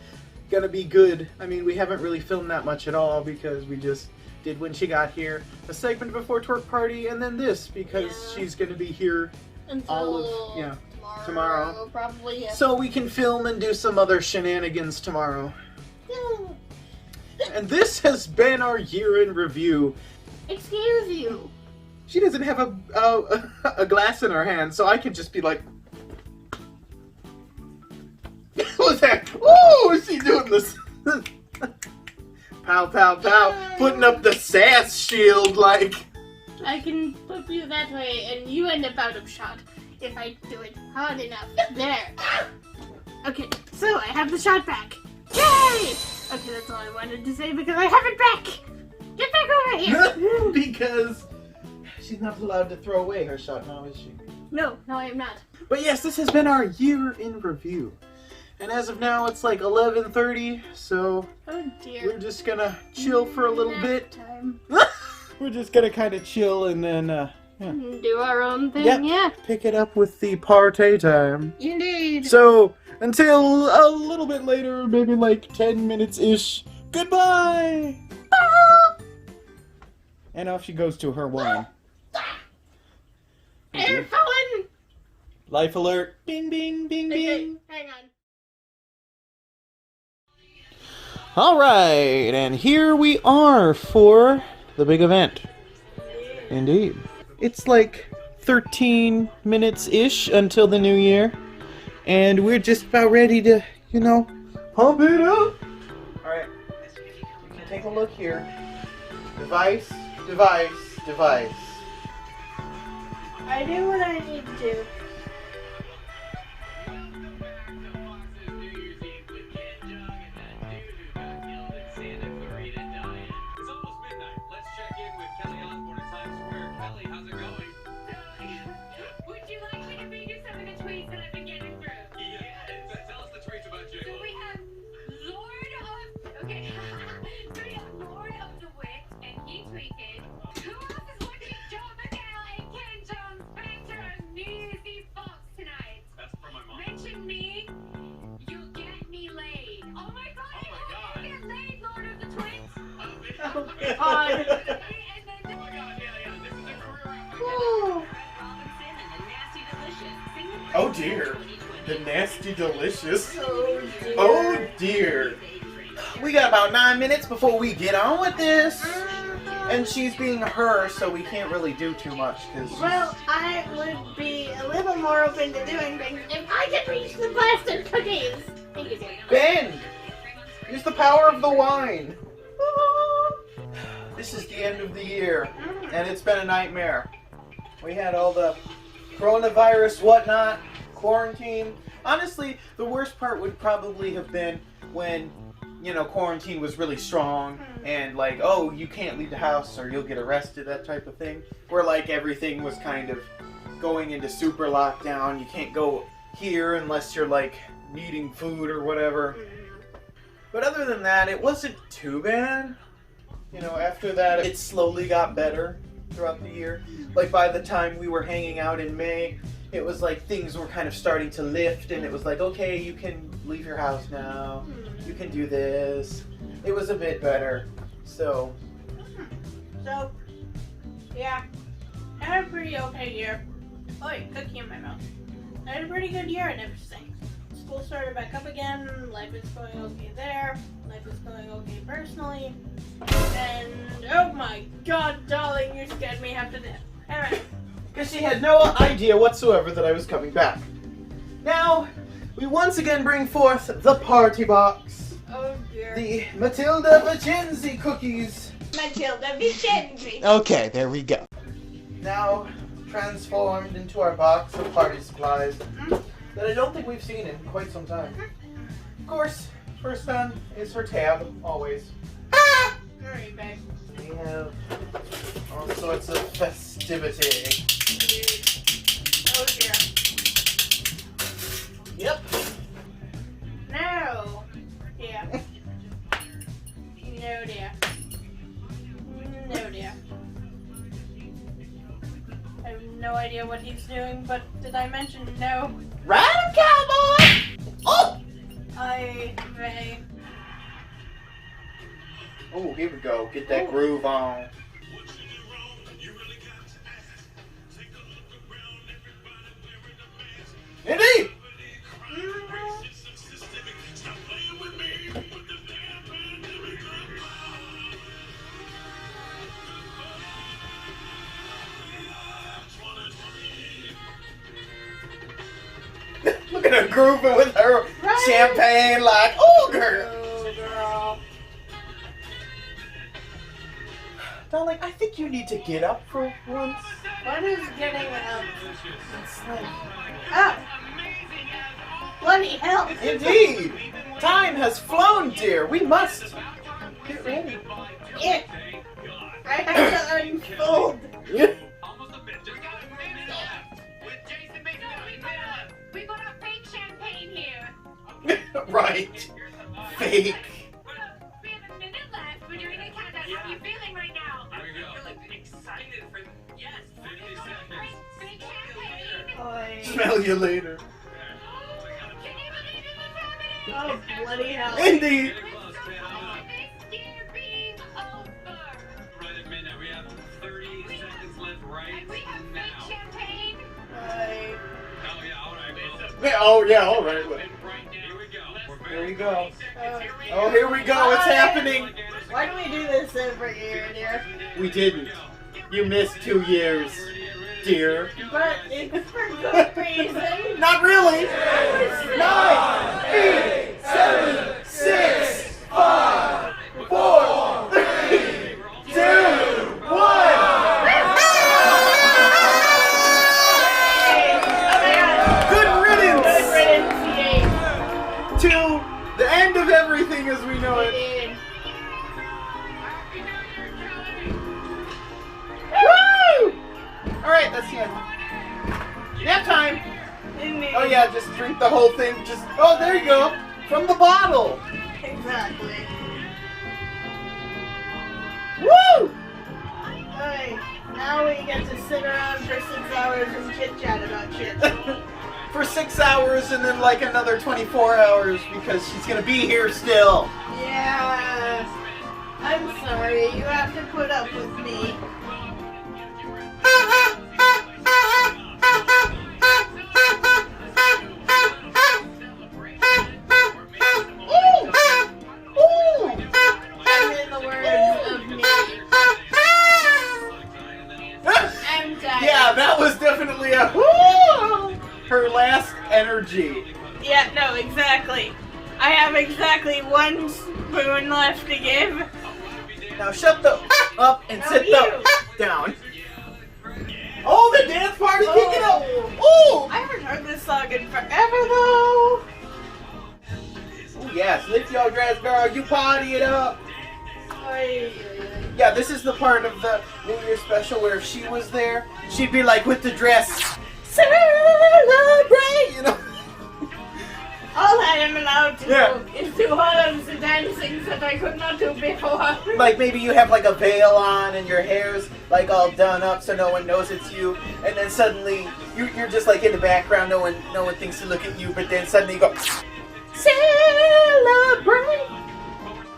Speaker 3: gonna be good. I mean, we haven't really filmed that much at all because we just did when she got here, a segment before twerk party, and then this because she's gonna be here
Speaker 2: until
Speaker 3: tomorrow.
Speaker 2: Probably. Yeah.
Speaker 3: So we can film and do some other shenanigans tomorrow. And this has been our year in review.
Speaker 2: Excuse you.
Speaker 3: She doesn't have a glass in her hand, so I can just be like... What was that? Oh, is she doing this? Pow, pow, pow. Putting up the sass shield, like...
Speaker 2: I can flip you that way, and you end up out of shot if I do it hard enough. There. Okay, so I have the shot back. Yay! Okay, that's all I wanted to say because I have it back. Get back over here.
Speaker 3: Because... she's not allowed to throw away her shot now, is she?
Speaker 2: No, I am not.
Speaker 3: But yes, this has been our year in review. And as of now, it's like 11:30, so
Speaker 2: oh dear.
Speaker 3: We're just gonna chill for a little bit.
Speaker 2: Time.
Speaker 3: We're just gonna kind of chill and then,
Speaker 2: do our own thing, yeah.
Speaker 3: Pick it up with the party time.
Speaker 2: Indeed.
Speaker 3: So, until a little bit later, maybe like 10 minutes-ish, goodbye! And off she goes to her wine.
Speaker 2: Air fallen!
Speaker 3: Life alert. Bing, bing, bing, bing.
Speaker 2: Hang on.
Speaker 3: Alright, and here we are for the big event. Indeed. It's like 13 minutes-ish until the new year. And we're just about ready to, you know, pump it up. Alright, you can take a look here. Device, device, device.
Speaker 2: I do what I need to do.
Speaker 3: Oh dear, the nasty delicious.
Speaker 2: Oh dear.
Speaker 3: Oh dear. We got about 9 minutes before we get on with this. And she's being her, so we can't really do too much.
Speaker 2: Well, I would be a little more open to doing things if I could reach the blasted cookies. Thank you,
Speaker 3: Ben! Use the power of the wine. This is the end of the year, and it's been a nightmare. We had all the coronavirus, whatnot, quarantine. Honestly, the worst part would probably have been when, you know, quarantine was really strong and like, oh, you can't leave the house or you'll get arrested, that type of thing. Where like everything was kind of going into super lockdown. You can't go here unless you're like needing food or whatever. But other than that, it wasn't too bad. You know, after that, it slowly got better. throughout the year. Like by the time we were hanging out in May, it was like things were kind of starting to lift, and it was like, okay, you can leave your house now. You can do this. It was a bit better. So,
Speaker 2: yeah. I had a pretty okay year. Oh, wait, cookie in my mouth. I had a pretty good year and everything. School started back up again. Life is going okay there. Life is going okay personally. And, oh my god, darling, you scared me half to death. Alright.
Speaker 3: because she had no idea whatsoever that I was coming back. Now, we once again bring forth the party box.
Speaker 2: Oh dear.
Speaker 3: The Matilda Vicenzi cookies.
Speaker 2: Matilda Vicenzi.
Speaker 3: Okay, there we go. Now, transformed into our box of party supplies that I don't think we've seen in quite some time. Of course, first on is her tab, always.
Speaker 2: Alright, babe.
Speaker 3: We have all sorts of festivity.
Speaker 2: Oh dear.
Speaker 3: Yep.
Speaker 2: No. Yeah. No dear. No dear. I have no idea what he's doing, but did I mention no?
Speaker 3: Ride 'em, cowboy! Oh!
Speaker 2: I may.
Speaker 3: Oh, here we go. Get that groove on. Indeed! Look at her grooving with her champagne like, oh girl!
Speaker 2: Oh, girl.
Speaker 3: Darling, I think you need to get up for once.
Speaker 2: What is getting up?
Speaker 3: It's like,
Speaker 2: Oh! Bloody hell!
Speaker 3: indeed! Time has flown, dear. We must get ready.
Speaker 2: Yeah. I have to unfold.
Speaker 3: Yeah.
Speaker 4: We got a fake champagne here.
Speaker 3: Right. Fake.
Speaker 4: We have a minute left. We're doing a countdown. How are you feeling right now?
Speaker 5: I'm feeling excited for yes, 50 seconds.
Speaker 4: Fake champagne.
Speaker 2: Oi.
Speaker 3: Smell you later.
Speaker 4: Can you believe it was happening?
Speaker 2: Oh, bloody hell.
Speaker 3: Indeed.
Speaker 4: This year being over.
Speaker 5: Right at midnight. We have 30 seconds left right
Speaker 4: And we have fake
Speaker 5: now.
Speaker 4: champagne.
Speaker 2: Oi.
Speaker 5: Oh yeah, all right.
Speaker 3: Oh yeah, all right.
Speaker 5: Right now. Here we go.
Speaker 3: There you go.
Speaker 2: Oh.
Speaker 3: Oh, here we go. It's happening.
Speaker 2: Why do we do this every year, dear?
Speaker 3: We didn't. You missed 2 years, dear.
Speaker 2: But it's for good reason.
Speaker 3: Not really. 9, 8, 7, 6, 5, 4, 3, 2, 1. Good riddance
Speaker 2: Good riddance, yay.
Speaker 3: to the end of everything as we know it.
Speaker 2: Indeed.
Speaker 3: Woo! All right, that's the end. Nap time.
Speaker 2: Indeed.
Speaker 3: Oh yeah, just drink the whole thing. Just there you go, from the bottle.
Speaker 2: Exactly.
Speaker 3: Woo!
Speaker 2: Alright, now we get to sit around for 6 hours and chit chat about shit.
Speaker 3: For 6 hours and then like another 24 hours because she's gonna be here still.
Speaker 2: Yeah. I'm sorry, you have to put up with me. And in the words of me, I'm tired.
Speaker 3: Yeah, that was definitely a woo! Her last energy.
Speaker 2: Yeah, no, exactly. I have exactly 1 spoon left to give.
Speaker 3: Now shut the up and
Speaker 2: No,
Speaker 3: sit
Speaker 2: you.
Speaker 3: the down. Oh, the dance party kicking up! Oh!
Speaker 2: I haven't heard this song in forever though.
Speaker 3: Oh yes, lift your dress, girl. You party it up.
Speaker 2: Oy.
Speaker 3: Yeah, this is the part of the New Year special where if she was there, she'd be like with the dress, celebrate, you know.
Speaker 2: All I am allowed to
Speaker 3: Yeah.
Speaker 2: do is do all of the dancing that I could not do before.
Speaker 3: Like maybe you have like a veil on and your hair's like all done up so no one knows it's you, and then suddenly you're just like in the background, no one thinks to look at you, but then suddenly you go celebrate.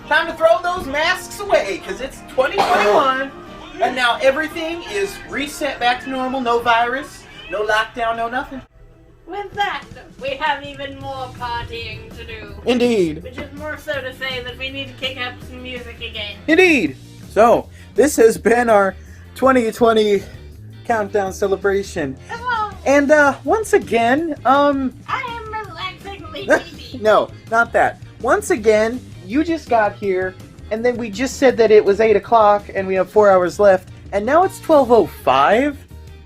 Speaker 3: Time to throw those masks away because it's 2021 and now everything is reset back to normal. No virus, no lockdown, no nothing.
Speaker 2: With that, we have even more partying to do.
Speaker 3: Indeed.
Speaker 2: Which is more so to say that we need to kick up some music again.
Speaker 3: Indeed. So, this has been our 2020 countdown celebration.
Speaker 2: Hello.
Speaker 3: And once again,
Speaker 2: I am relaxingly sleepy.
Speaker 3: no, not that. Once again, you just got here, and then we just said that it was 8 o'clock, and we have 4 hours left, and now it's 12:05?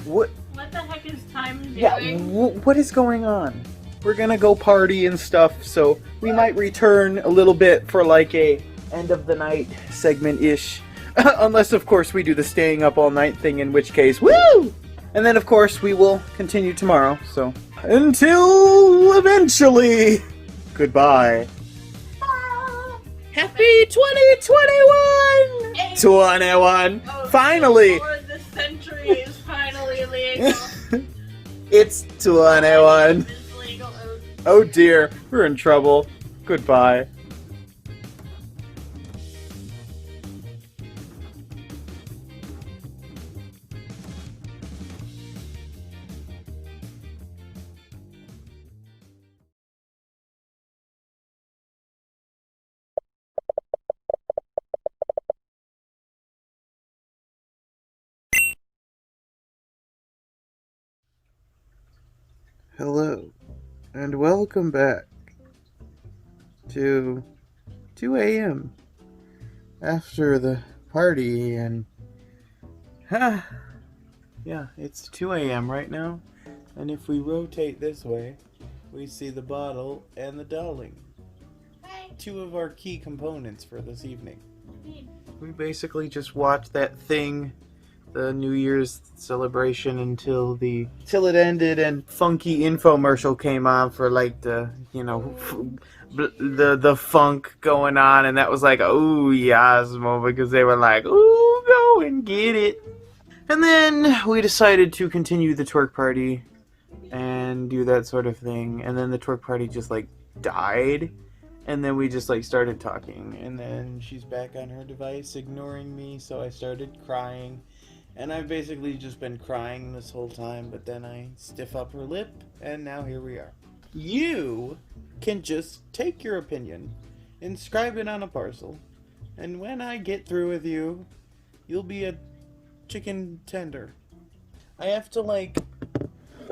Speaker 3: What
Speaker 2: the heck is time doing?
Speaker 3: Yeah, what is going on? We're gonna go party and stuff, so we might return a little bit for like a end of the night segment-ish. Unless, of course, we do the staying up all night thing, in which case, woo! And then, of course, we will continue tomorrow, so... Until eventually! Goodbye. Happy 2021! 21!
Speaker 2: Oh,
Speaker 3: Finally!
Speaker 2: Lord, the century is finally legal.
Speaker 3: It's 21.
Speaker 2: It's legal.
Speaker 3: Oh dear, we're in trouble. Goodbye. Hello, and welcome back to 2 a.m. after the party, and yeah, it's 2 a.m. right now, and if we rotate this way, we see the bottle and the dolling. Two of our key components for this evening. We basically just watched that thing, the New Year's celebration, until it ended and funky infomercial came on for like the, you know, the funk going on, and that was like, oh yes moment, because they were like, ooh, go and get it. And then we decided to continue the twerk party and do that sort of thing, and then the twerk party just like died, and then we just like started talking, and then she's back on her device ignoring me, so I started crying. And I've basically just been crying this whole time, but then I stiff up her lip, and now here we are. You can just take your opinion, inscribe it on a parcel, and when I get through with you, you'll be a chicken tender. I have to, like,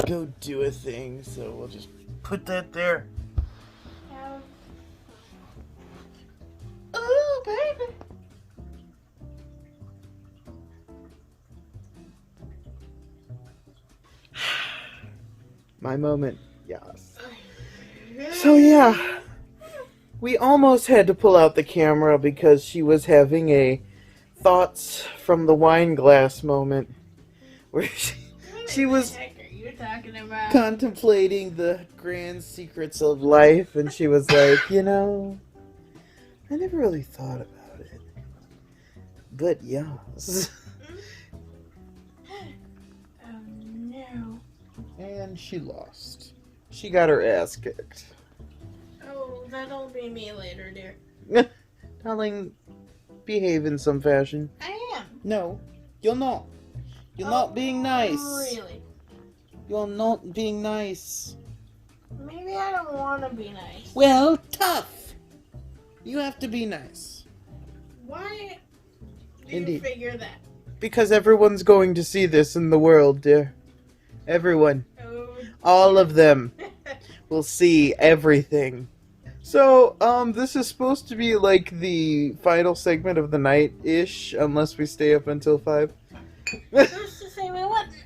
Speaker 3: go do a thing, so we'll just put that there. Oh, baby! My moment, yes. So yeah, we almost had to pull out the camera because she was having a thoughts from the wine glass moment where she was contemplating the grand secrets of life, and she was like, you know, I never really thought about it, but yes. And she lost. She got her ass kicked.
Speaker 2: Oh, that'll be me later, dear.
Speaker 3: Darling, behave in some fashion.
Speaker 2: I am.
Speaker 3: No, you're not. You're not being nice.
Speaker 2: Really?
Speaker 3: You're not being nice.
Speaker 2: Maybe I don't want to be nice.
Speaker 3: Well, tough. You have to be nice.
Speaker 2: Why do
Speaker 3: Indeed.
Speaker 2: you figure that?
Speaker 3: Because everyone's going to see this in the world, dear. Everyone.
Speaker 2: Oh.
Speaker 3: All of them will see everything. So, this is supposed to be like the final segment of the night-ish, unless we stay up until 5.
Speaker 2: Who's to say we wouldn't?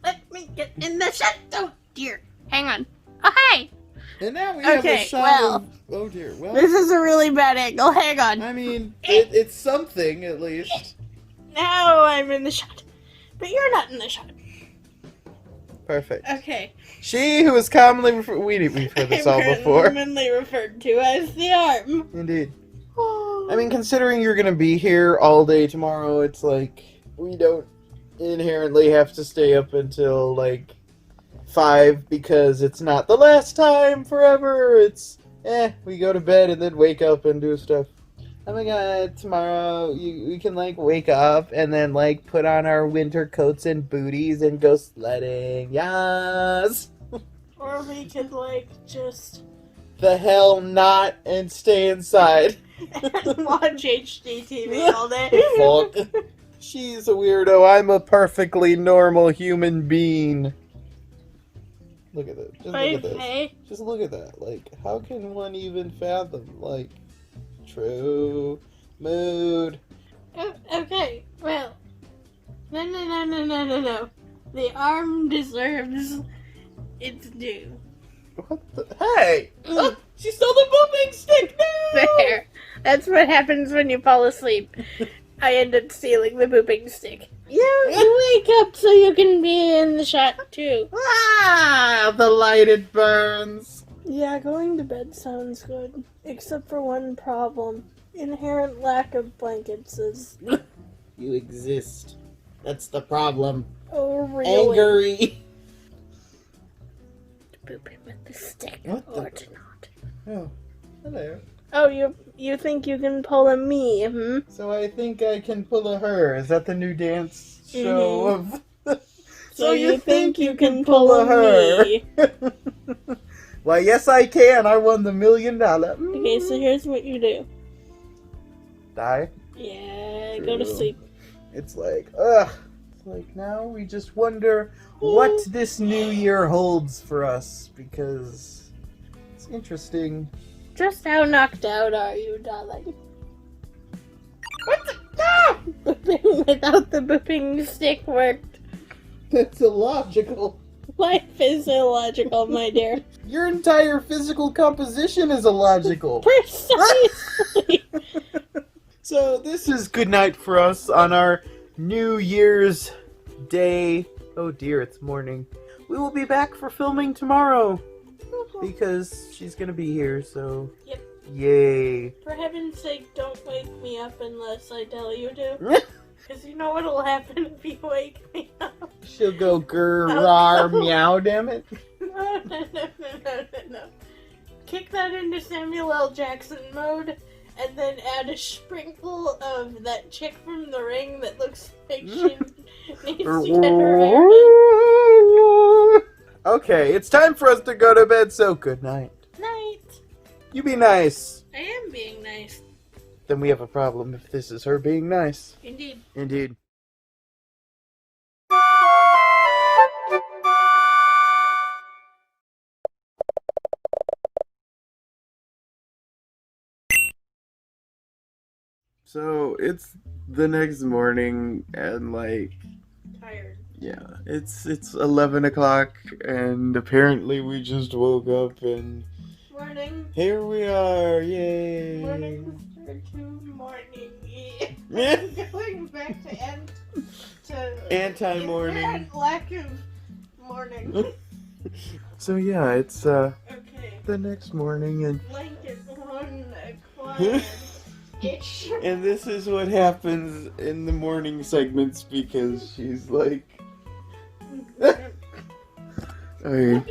Speaker 2: Let me get in the shot. Oh dear. Hang on. Oh hi.
Speaker 3: And now we have a shot of... Oh dear, well...
Speaker 2: This is a really bad angle. Hang on.
Speaker 3: I mean, it's something, at least.
Speaker 2: Now I'm in the shot. But you're not in the shot.
Speaker 3: Perfect.
Speaker 2: Okay.
Speaker 3: She who is commonly referred... We've heard this all before.
Speaker 2: Commonly referred to as the arm.
Speaker 3: Indeed. I mean, considering you're gonna be here all day tomorrow, it's like we don't inherently have to stay up until like 5 because it's not the last time forever. It's we go to bed and then wake up and do stuff. Oh my god, tomorrow we can like wake up and then like put on our winter coats and booties and go sledding. Yes.
Speaker 2: Or we could like just
Speaker 3: The hell not and stay inside.
Speaker 2: watch HD TV all day.
Speaker 3: Fuck. She's a weirdo. I'm a perfectly normal human being. Look at it. Just look at this.
Speaker 2: Okay.
Speaker 3: Just look at that. Like, how can one even fathom? Like, true mood.
Speaker 2: Okay. Well. No. The arm deserves its due.
Speaker 3: What the? Hey! Look! She stole the booping stick! No!
Speaker 2: There. That's what happens when you fall asleep. I end up stealing the booping stick. You wake up so you can be in the shot too.
Speaker 3: Ah! The light, it burns.
Speaker 2: Yeah, going to bed sounds good. Except for one problem. Inherent lack of blankets is...
Speaker 3: You exist. That's the problem.
Speaker 2: Oh, really?
Speaker 3: Angry.
Speaker 2: Boop him with the stick.
Speaker 3: What
Speaker 2: or
Speaker 3: the-
Speaker 2: to not.
Speaker 3: Oh, hello.
Speaker 2: Oh, you think you can pull a me, hmm?
Speaker 3: So I think I can pull a her. Is that the new dance show of...
Speaker 2: So you think you can pull a
Speaker 3: her?
Speaker 2: me?
Speaker 3: Why, yes I can. I won the $1 million.
Speaker 2: Okay, so here's what you do.
Speaker 3: Die.
Speaker 2: Yeah, go to
Speaker 3: True.
Speaker 2: sleep.
Speaker 3: It's like, ugh. It's like now we just wonder what this new year holds for us because it's interesting.
Speaker 2: Just how knocked out are you, darling?
Speaker 3: What the? No!
Speaker 2: Booping without the booping stick worked.
Speaker 3: That's illogical.
Speaker 2: Life is illogical, my dear.
Speaker 3: Your entire physical composition is illogical.
Speaker 2: Precisely.
Speaker 3: So this is good night for us on our New Year's Day. Oh dear, it's morning. We will be back for filming tomorrow because she's gonna be here, so
Speaker 2: Yep.
Speaker 3: yay.
Speaker 2: For heaven's sake, don't wake me up unless I tell you to. Because you know what'll happen if you wake me up.
Speaker 3: She'll go grrr,
Speaker 2: Oh.
Speaker 3: meow, damn it.
Speaker 2: No. Kick that into Samuel L. Jackson mode, and then add a sprinkle of that chick from The Ring that looks like she needs to get her hair done.
Speaker 3: Okay, it's time for us to go to bed, so good night.
Speaker 2: Night.
Speaker 3: You be nice.
Speaker 2: I am being nice.
Speaker 3: Then we have a problem if this is her being nice.
Speaker 2: Indeed.
Speaker 3: Indeed. So it's the next morning and like
Speaker 2: Tired.
Speaker 3: yeah, it's 11 o'clock and apparently we just woke up and
Speaker 2: Morning.
Speaker 3: here we are, yay!
Speaker 2: Morning, Mr. Two Morning.
Speaker 3: Yeah.
Speaker 2: Going back to
Speaker 3: Anti-morning.
Speaker 2: inherent lack of morning.
Speaker 3: So yeah, it's
Speaker 2: Okay.
Speaker 3: the next morning and
Speaker 2: Blanket one acquired. Ish.
Speaker 3: and this is what happens in the morning segments because she's like hey,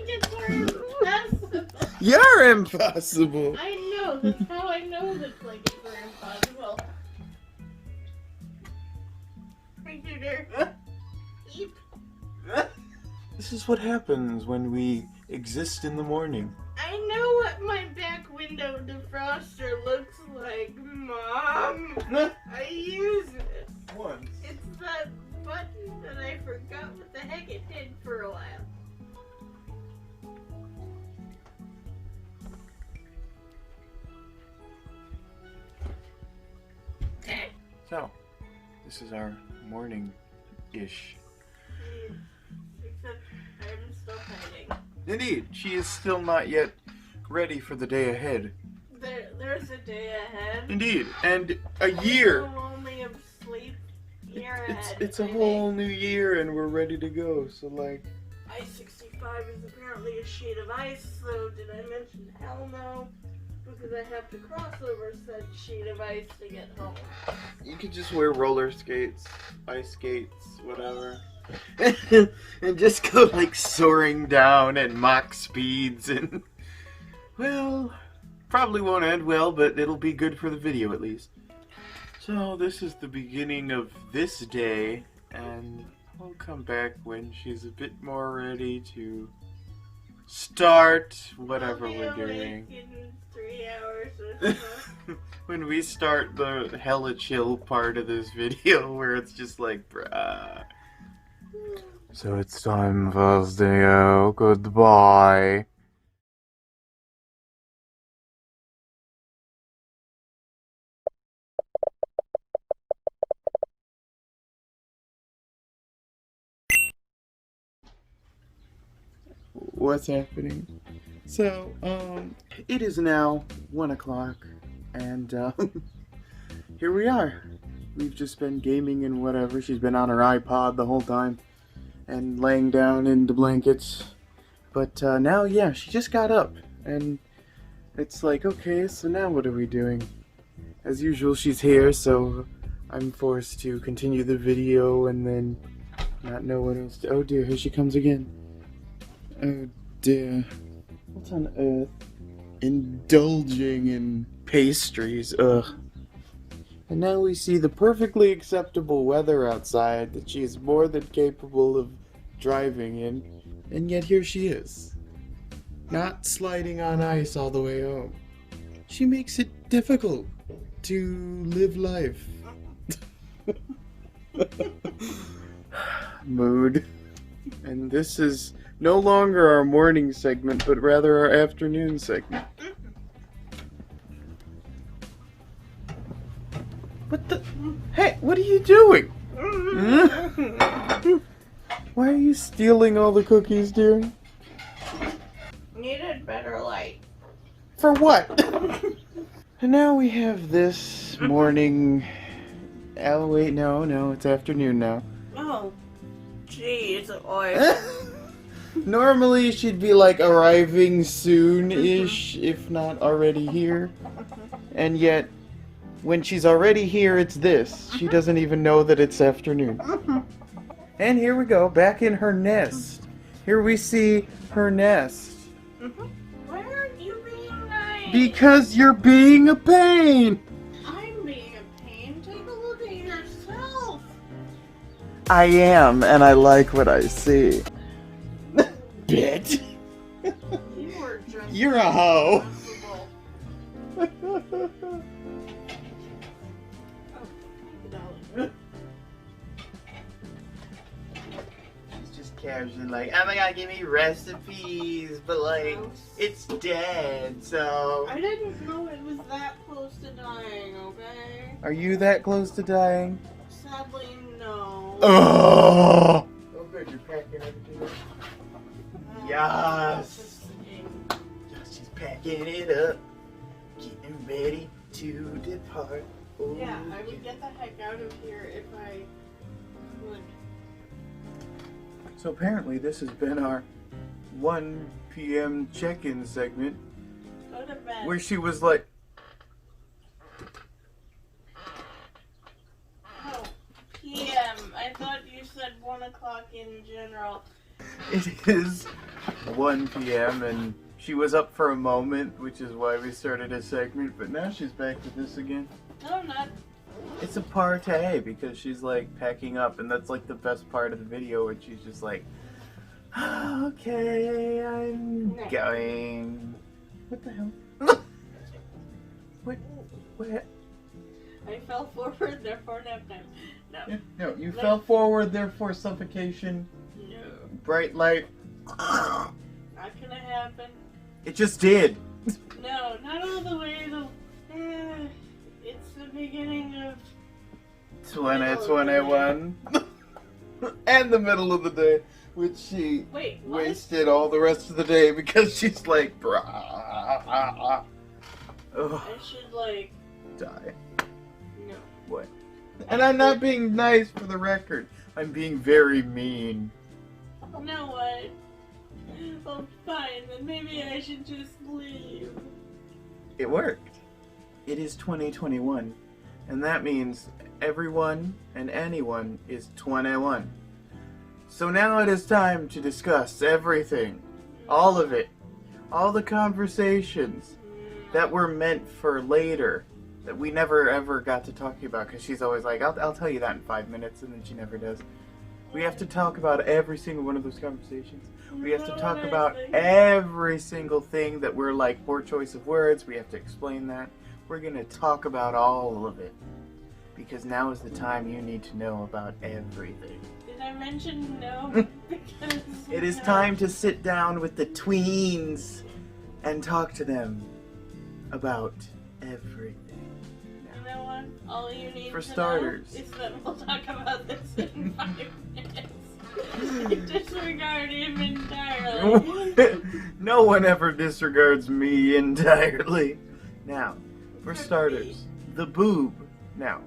Speaker 3: you're impossible.
Speaker 2: I know, that's how I know that blankets are impossible. Computer. Eep.
Speaker 3: This is what happens when we exist in the morning.
Speaker 2: I know what my back window defroster looks like, Mom. I use it.
Speaker 3: Once.
Speaker 2: It's that button that I forgot what the heck it did for a while.
Speaker 3: So, this is our morning-ish.
Speaker 2: Except I'm still hiding.
Speaker 3: Indeed, she is still not yet ready for the day ahead.
Speaker 2: There's a day ahead.
Speaker 3: Indeed, and a year.
Speaker 2: I'm only asleep. Year ahead.
Speaker 3: It's a
Speaker 2: I
Speaker 3: whole new year and we're ready to go, so like...
Speaker 2: think. I-65 is apparently a sheet of ice, so did I mention hell no? Because I have to cross over said sheet of ice to get home.
Speaker 3: You could just wear roller skates, ice skates, whatever. And just go like soaring down at Mach speeds and... Well, probably won't end well, but it'll be good for the video at least. So this is the beginning of this day, and we'll come back when she's a bit more ready to start whatever we're doing.
Speaker 2: In 3 hours or so.
Speaker 3: When we start the hella chill part of this video where it's just like, bruh. So it's time for us to go. Goodbye. What's happening? So, it is now 1 o'clock, and, here we are. We've just been gaming and whatever. She's been on her iPod the whole time, and laying down in the blankets. But, now, yeah, she just got up, and it's like, okay, so now what are we doing? As usual, she's here, so I'm forced to continue the video, and then not know what else to... Oh dear, here she comes again. Oh dear. What on earth? Indulging in pastries, ugh. And now we see the perfectly acceptable weather outside that she is more than capable of driving in, and yet here she is. Not sliding on ice all the way home. She makes it difficult to live life. Mood. And this is no longer our morning segment, but rather our afternoon segment. What the? Hey, what are you doing? Why are you stealing all the cookies, dear?
Speaker 2: Needed better light.
Speaker 3: For what? And now we have this morning... Oh, wait, no, it's afternoon now.
Speaker 2: Oh, jeez, oil.
Speaker 3: Normally she'd be like arriving soon-ish, if not already here. And yet, when she's already here, it's this. She doesn't even know that it's afternoon. And here we go, back in her nest. Here we see her nest.
Speaker 2: Why aren't you being nice?
Speaker 3: Because you're being a pain!
Speaker 2: I'm being a pain. Take a look at yourself.
Speaker 3: I am, and I like what I see. Bitch!
Speaker 2: You were just
Speaker 3: You're a hoe!
Speaker 2: impossible.
Speaker 3: She's just casually like, oh my god, give me recipes, but like, it's dead, so...
Speaker 2: I didn't know it was that close to dying, okay?
Speaker 3: Are you that close to dying?
Speaker 2: Sadly, no.
Speaker 3: Oh! Oh good, you're packing everything up. Yes!
Speaker 2: Just kidding.
Speaker 3: Yes, she's packing it up, getting ready to depart. Oh,
Speaker 2: Yeah, I would get the heck out of here if I would.
Speaker 3: So apparently this has been our 1 p.m. check-in segment,
Speaker 2: Go to bed.
Speaker 3: where she was like,
Speaker 2: Oh, PM. I thought you said 1 o'clock in general.
Speaker 3: it is 1 p.m. and she was up for a moment, which is why we started a segment, but now she's back to this again.
Speaker 2: No, I'm not.
Speaker 3: It's a party because she's like packing up, and that's like the best part of the video, and she's just like, okay, I'm going. What the hell? What?
Speaker 2: I fell forward, therefore nap time. No.
Speaker 3: No, you fell forward, therefore suffocation.
Speaker 2: No.
Speaker 3: Bright light.
Speaker 2: Not gonna happen.
Speaker 3: It just did.
Speaker 2: No, not all the way though. It's the beginning of
Speaker 3: 2021. And the middle of the day, which she
Speaker 2: Wait, what?
Speaker 3: wasted all the rest of the day because she's like, brah.
Speaker 2: I should like
Speaker 3: Die.
Speaker 2: no.
Speaker 3: What? And I'm not being nice for the record. I'm being very mean.
Speaker 2: You know what? Well, fine, then maybe I should just leave.
Speaker 3: It worked. It is 2021, and that means everyone and anyone is 21. So now it is time to discuss everything, all of it, all the conversations that were meant for later, that we never ever got to talking about, because she's always like, I'll tell you that in 5 minutes, and then she never does. We have to talk about every single one of those conversations. We have to talk about every single thing that we're like, poor choice of words. We have to explain that. We're going to talk about all of it. Because now is the time you need to know about everything.
Speaker 2: Did I mention no? Because
Speaker 3: It is time to sit down with the tweens and talk to them about everything.
Speaker 2: You know what? All you need
Speaker 3: For
Speaker 2: to
Speaker 3: starters.
Speaker 2: know is that we'll talk about this in 5 minutes. Disregard him entirely.
Speaker 3: No one ever disregards me entirely. Now, for starters, the boob. Now,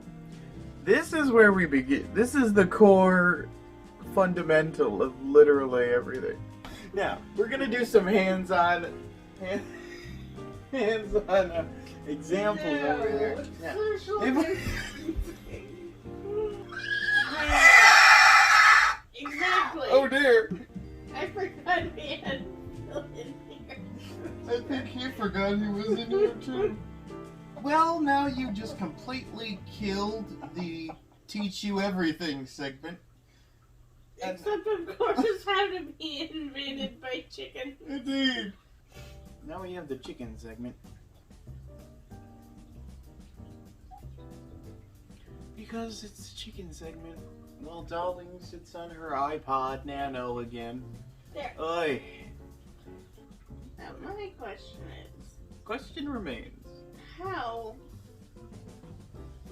Speaker 3: this is where we begin. This is the core fundamental of literally everything. Now, we're gonna do some hands-on examples over here. Now,
Speaker 2: Exactly.
Speaker 3: oh dear!
Speaker 2: I forgot he had Phil in here.
Speaker 3: I think he forgot he was in here too. Well, now you just completely killed the teach you everything segment.
Speaker 2: Except of course it's had to be invaded by chicken.
Speaker 3: Indeed. Now we have the chicken segment. Because it's the chicken segment. Well, Darling sits on her iPod Nano again.
Speaker 2: There.
Speaker 3: Oi.
Speaker 2: Now my question is,
Speaker 3: Question remains.
Speaker 2: how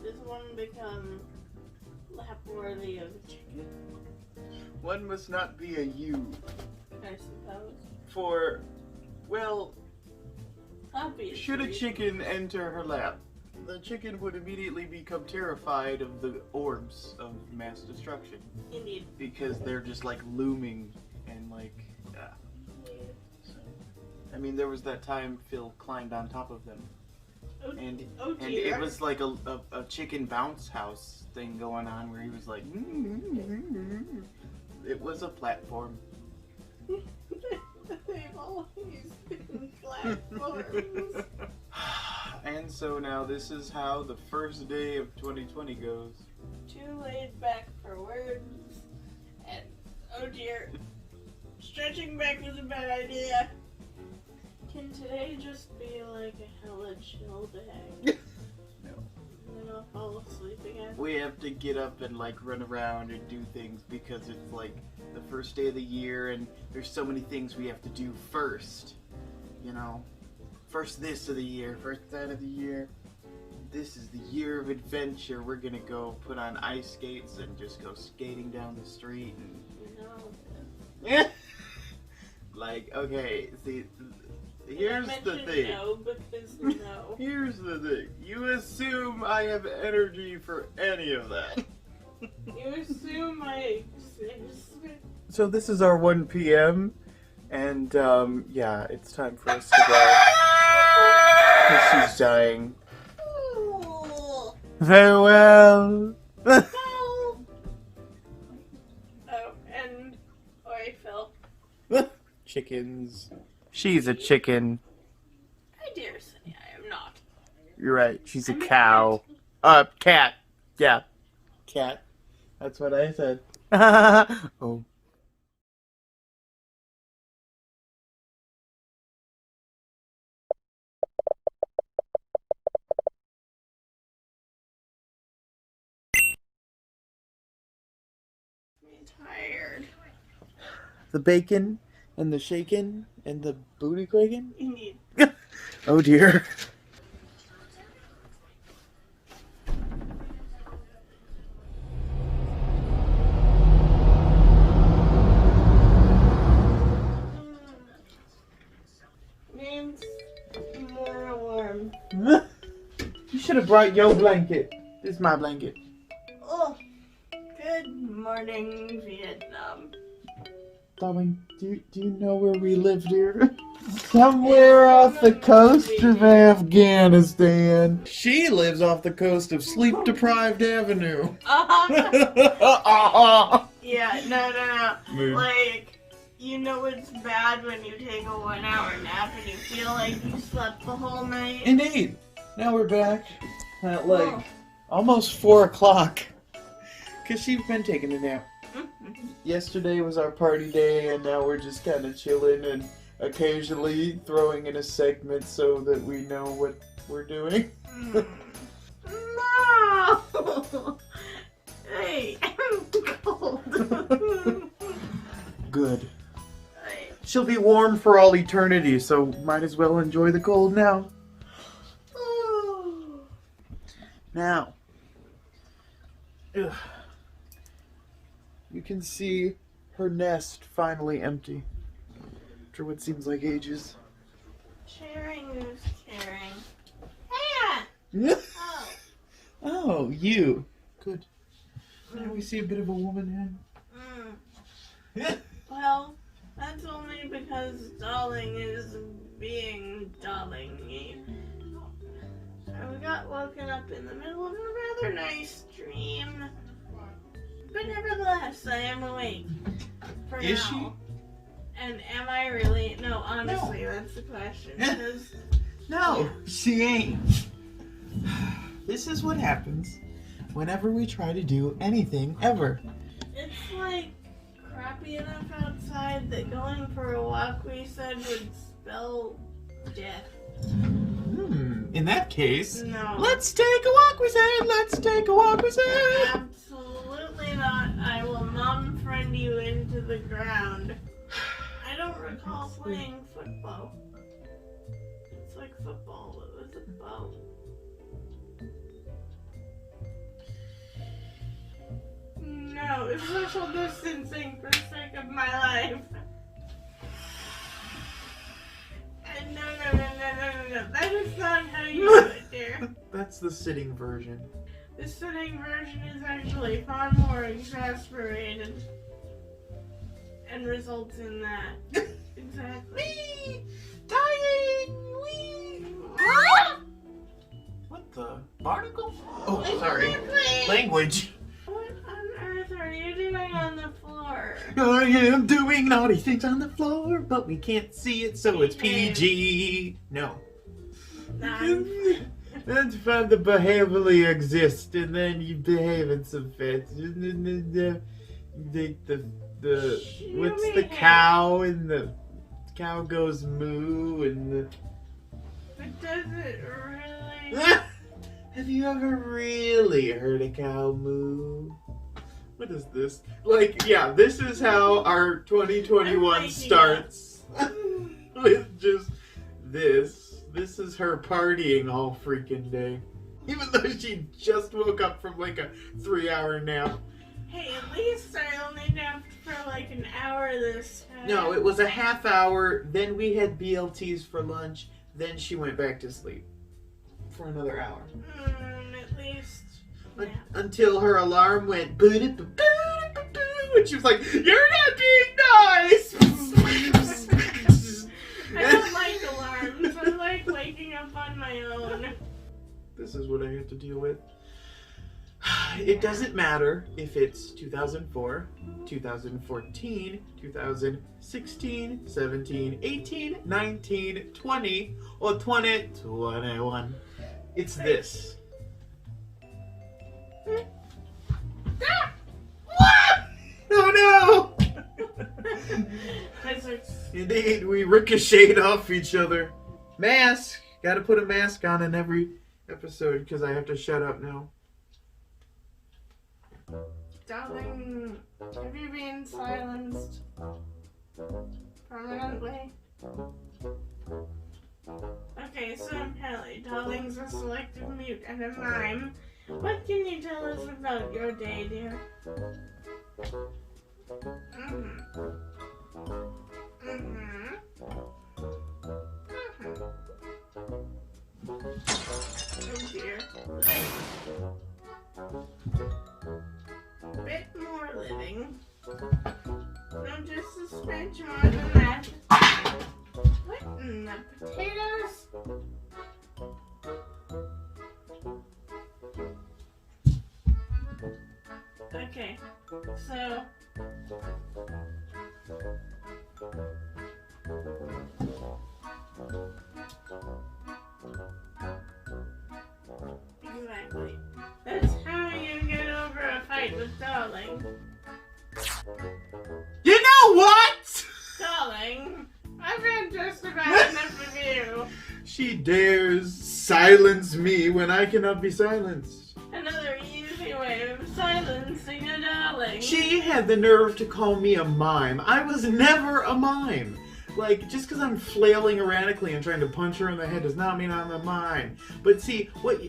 Speaker 2: does one become lap worthy of a chicken?
Speaker 3: One must not be a you.
Speaker 2: I suppose.
Speaker 3: For, well,
Speaker 2: Obviously.
Speaker 3: should a chicken enter her lap, the chicken would immediately become terrified of the orbs of mass destruction.
Speaker 2: Indeed.
Speaker 3: Because they're just like looming and like, yeah. So, I mean, there was that time Phil climbed on top of them. And
Speaker 2: dear.
Speaker 3: it was like a chicken bounce house thing going on where he was like, it was a platform.
Speaker 2: They've always been platforms.
Speaker 3: And so now this is how the first day of 2020 goes.
Speaker 2: Too laid back for words. And, oh dear, stretching back was a bad idea. Can today just be like a hella chill day?
Speaker 3: No.
Speaker 2: And then I'll fall asleep again?
Speaker 3: We have to get up and like run around and do things because it's like the first day of the year and there's so many things we have to do first. You know? First this of the year, first that of the year. This is the year of adventure. We're gonna go put on ice skates and just go skating down the street and
Speaker 2: No.
Speaker 3: like, okay, see, here's the thing.
Speaker 2: No, because no.
Speaker 3: Here's the thing. You assume I have energy for any of that.
Speaker 2: You assume I exist.
Speaker 3: So this is our 1 p.m. and yeah, it's time for us to go. 'Cause she's dying.
Speaker 2: Ooh.
Speaker 3: Farewell.
Speaker 2: Oh, and oi, Phil.
Speaker 3: Chickens. She's a chicken.
Speaker 2: I dare say I am not.
Speaker 3: You're right. She's a
Speaker 2: I'm a
Speaker 3: cow. Cat. Yeah. Cat. That's what I said. Oh.
Speaker 2: I'm tired.
Speaker 3: The bacon and the shaking and the booty quaking.
Speaker 2: Indeed.
Speaker 3: Oh dear.
Speaker 2: Means more warm.
Speaker 3: You should have brought your blanket. This is my blanket.
Speaker 2: Oh, good morning, Vietnam.
Speaker 3: Darling. Do you know where we live, dear? Somewhere off the coast of Afghanistan. She lives off the coast of Sleep-Deprived Avenue.
Speaker 2: Yeah, no.
Speaker 3: Mood.
Speaker 2: Like, you know it's bad when you take a 1 hour nap and you feel like you slept the whole night.
Speaker 3: Indeed. Now we're back at
Speaker 2: Oh.
Speaker 3: almost 4 o'clock. Because she's been taking a nap. Yesterday was our party day, and now we're just kind of chilling and occasionally throwing in a segment so that we know what we're doing.
Speaker 2: No! Hey, I'm cold.
Speaker 3: Good.
Speaker 2: Hey.
Speaker 3: She'll be warm for all eternity, so might as well enjoy the cold now. Now, you can see her nest finally empty after what seems like ages.
Speaker 2: Sharing is caring. Ah! Oh.
Speaker 3: Oh, you. Good. Now we see a bit of a woman head.
Speaker 2: Well, that's only because Darling is being Darling-y. I got woken up in the middle of a rather nice dream. But nevertheless, I am awake. For
Speaker 3: Is
Speaker 2: now.
Speaker 3: she?
Speaker 2: And am I really? No, honestly, that's the question. Because
Speaker 3: No, she ain't. This is what happens whenever we try to do anything ever.
Speaker 2: it's like crappy enough outside that going for a walk we said would spell death.
Speaker 3: In that case,
Speaker 2: No.
Speaker 3: let's take a walk, we said. Let's take a walk, we said.
Speaker 2: Absolutely not. I will mom friend you into the ground. I don't recall playing football. It's like football, but with a bow. No, it's social distancing for the sake of my life. And no. That is not how you do it, dear.
Speaker 3: That's the sitting version.
Speaker 2: The sitting version is actually far more exasperated and results in that. Exactly.
Speaker 3: Wee! Dying! Wee! What the? Barnacle? Oh, sorry. Language.
Speaker 2: What on earth are you doing on the floor?
Speaker 3: I am doing naughty things on the floor, but we can't see it, so it's PG. No. That's fun to behaviorally exist, and then you behave in some fits. You take the what's the cow, and the cow goes moo, and the...
Speaker 2: But does it really?
Speaker 3: Have you ever really heard a cow moo? What is this? Like, yeah, this is how our 2021 starts. With just this. This is her partying all freaking day. Even though she just woke up from like a 3-hour nap.
Speaker 2: Hey, at least I only napped for like an hour this time.
Speaker 3: No, it was a half hour, then we had BLTs for lunch, then she went back to sleep. For another hour.
Speaker 2: At least. Yeah.
Speaker 3: Until her alarm went boo-doo-boo-boo-doo-boo, and she was like, "You're not being nice!"
Speaker 2: I don't like alarms. I like waking up on my own.
Speaker 3: This is what I have to deal with. It doesn't matter if it's 2004, 2014, 2016, 17, 18, 19, 20, or 2021. It's this. Oh no! Indeed, we ricocheted off each other. Mask! Gotta put a mask on in every episode because I have to shut up now.
Speaker 2: Darling, have you been silenced permanently? Okay, so apparently Darling's a selective mute and a mime. What can you tell us about your day, dear? Oh dear. Bit more living. No, just a much more than that. What in the potatoes? Okay, so exactly. That's how you get over a fight with Darling.
Speaker 3: You know what?
Speaker 2: Darling, I've had just about enough of you.
Speaker 3: She dares silence me when I cannot be silenced.
Speaker 2: Another easy way of silencing a darling.
Speaker 3: She had the nerve to call me a mime. I was never a mime. Like, just because I'm flailing erratically and trying to punch her in the head does not mean I'm a mime. But see, what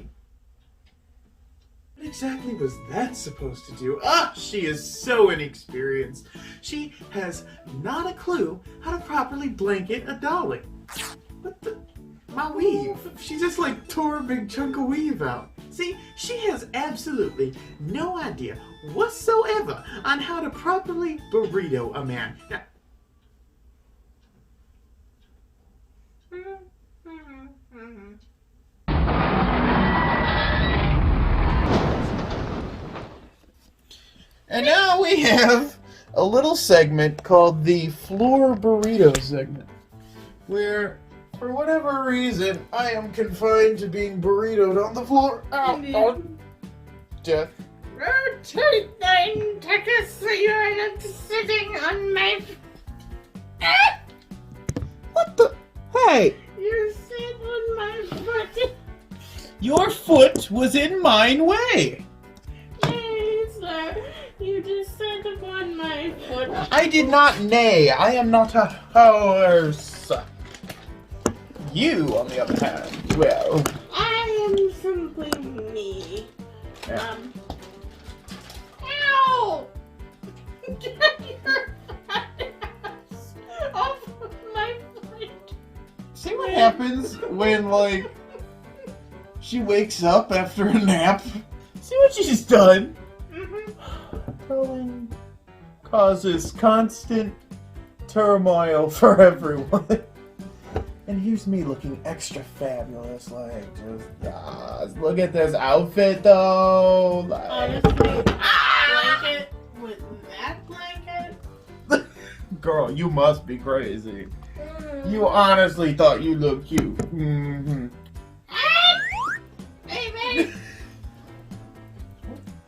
Speaker 3: exactly was that supposed to do? Ah, she is so inexperienced. She has not a clue how to properly blanket a dolly. What the? My weave. She just like tore a big chunk of weave out. See, she has absolutely no idea whatsoever on how to properly burrito a man. Now, and now we have a little segment called the floor burrito segment, where, for whatever reason, I am confined to being burritoed on the floor. Ow, oh, death.
Speaker 2: Rotate then, Tucker, so you're not sitting on my...
Speaker 3: What the? Hey!
Speaker 2: You sit on my foot.
Speaker 3: Your foot was in mine way!
Speaker 2: Yay, sir. You just sat upon my foot.
Speaker 3: I did not neigh. I am not a horse. You, on the other hand, well...
Speaker 2: I am simply me.
Speaker 3: Yeah.
Speaker 2: Ow! Get your fat ass off of my foot.
Speaker 3: See what happens when, like, she wakes up after a nap? See what she's done? Culling causes constant turmoil for everyone. And here's me looking extra fabulous, like, just, yes, look at this outfit, though. Like,
Speaker 2: Honestly, blanket with that blanket?
Speaker 3: girl, you must be crazy. You honestly thought you looked cute. Mm-hmm.
Speaker 2: Baby!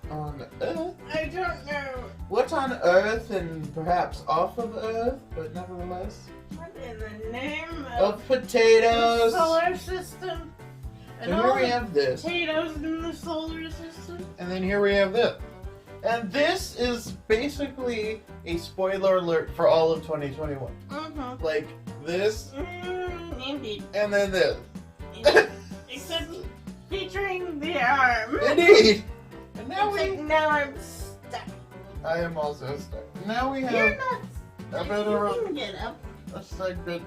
Speaker 3: On Earth?
Speaker 2: I don't know.
Speaker 3: What's on Earth and perhaps off of Earth, but nevertheless?
Speaker 2: What in the name
Speaker 3: Of
Speaker 2: the
Speaker 3: potatoes.
Speaker 2: solar system? And
Speaker 3: So
Speaker 2: all
Speaker 3: here we
Speaker 2: the
Speaker 3: have this.
Speaker 2: potatoes in the solar system?
Speaker 3: And then here we have this. And this is basically a spoiler alert for all of 2021.
Speaker 2: Mm-hmm.
Speaker 3: Like this,
Speaker 2: Indeed.
Speaker 3: and then this.
Speaker 2: Except featuring the arm.
Speaker 3: Indeed! And now
Speaker 2: Except now I'm stuck.
Speaker 3: I am also stuck. Now we
Speaker 2: You're
Speaker 3: have
Speaker 2: not
Speaker 3: a
Speaker 2: stuck.
Speaker 3: bit
Speaker 2: You
Speaker 3: of
Speaker 2: can get up.
Speaker 3: a segment.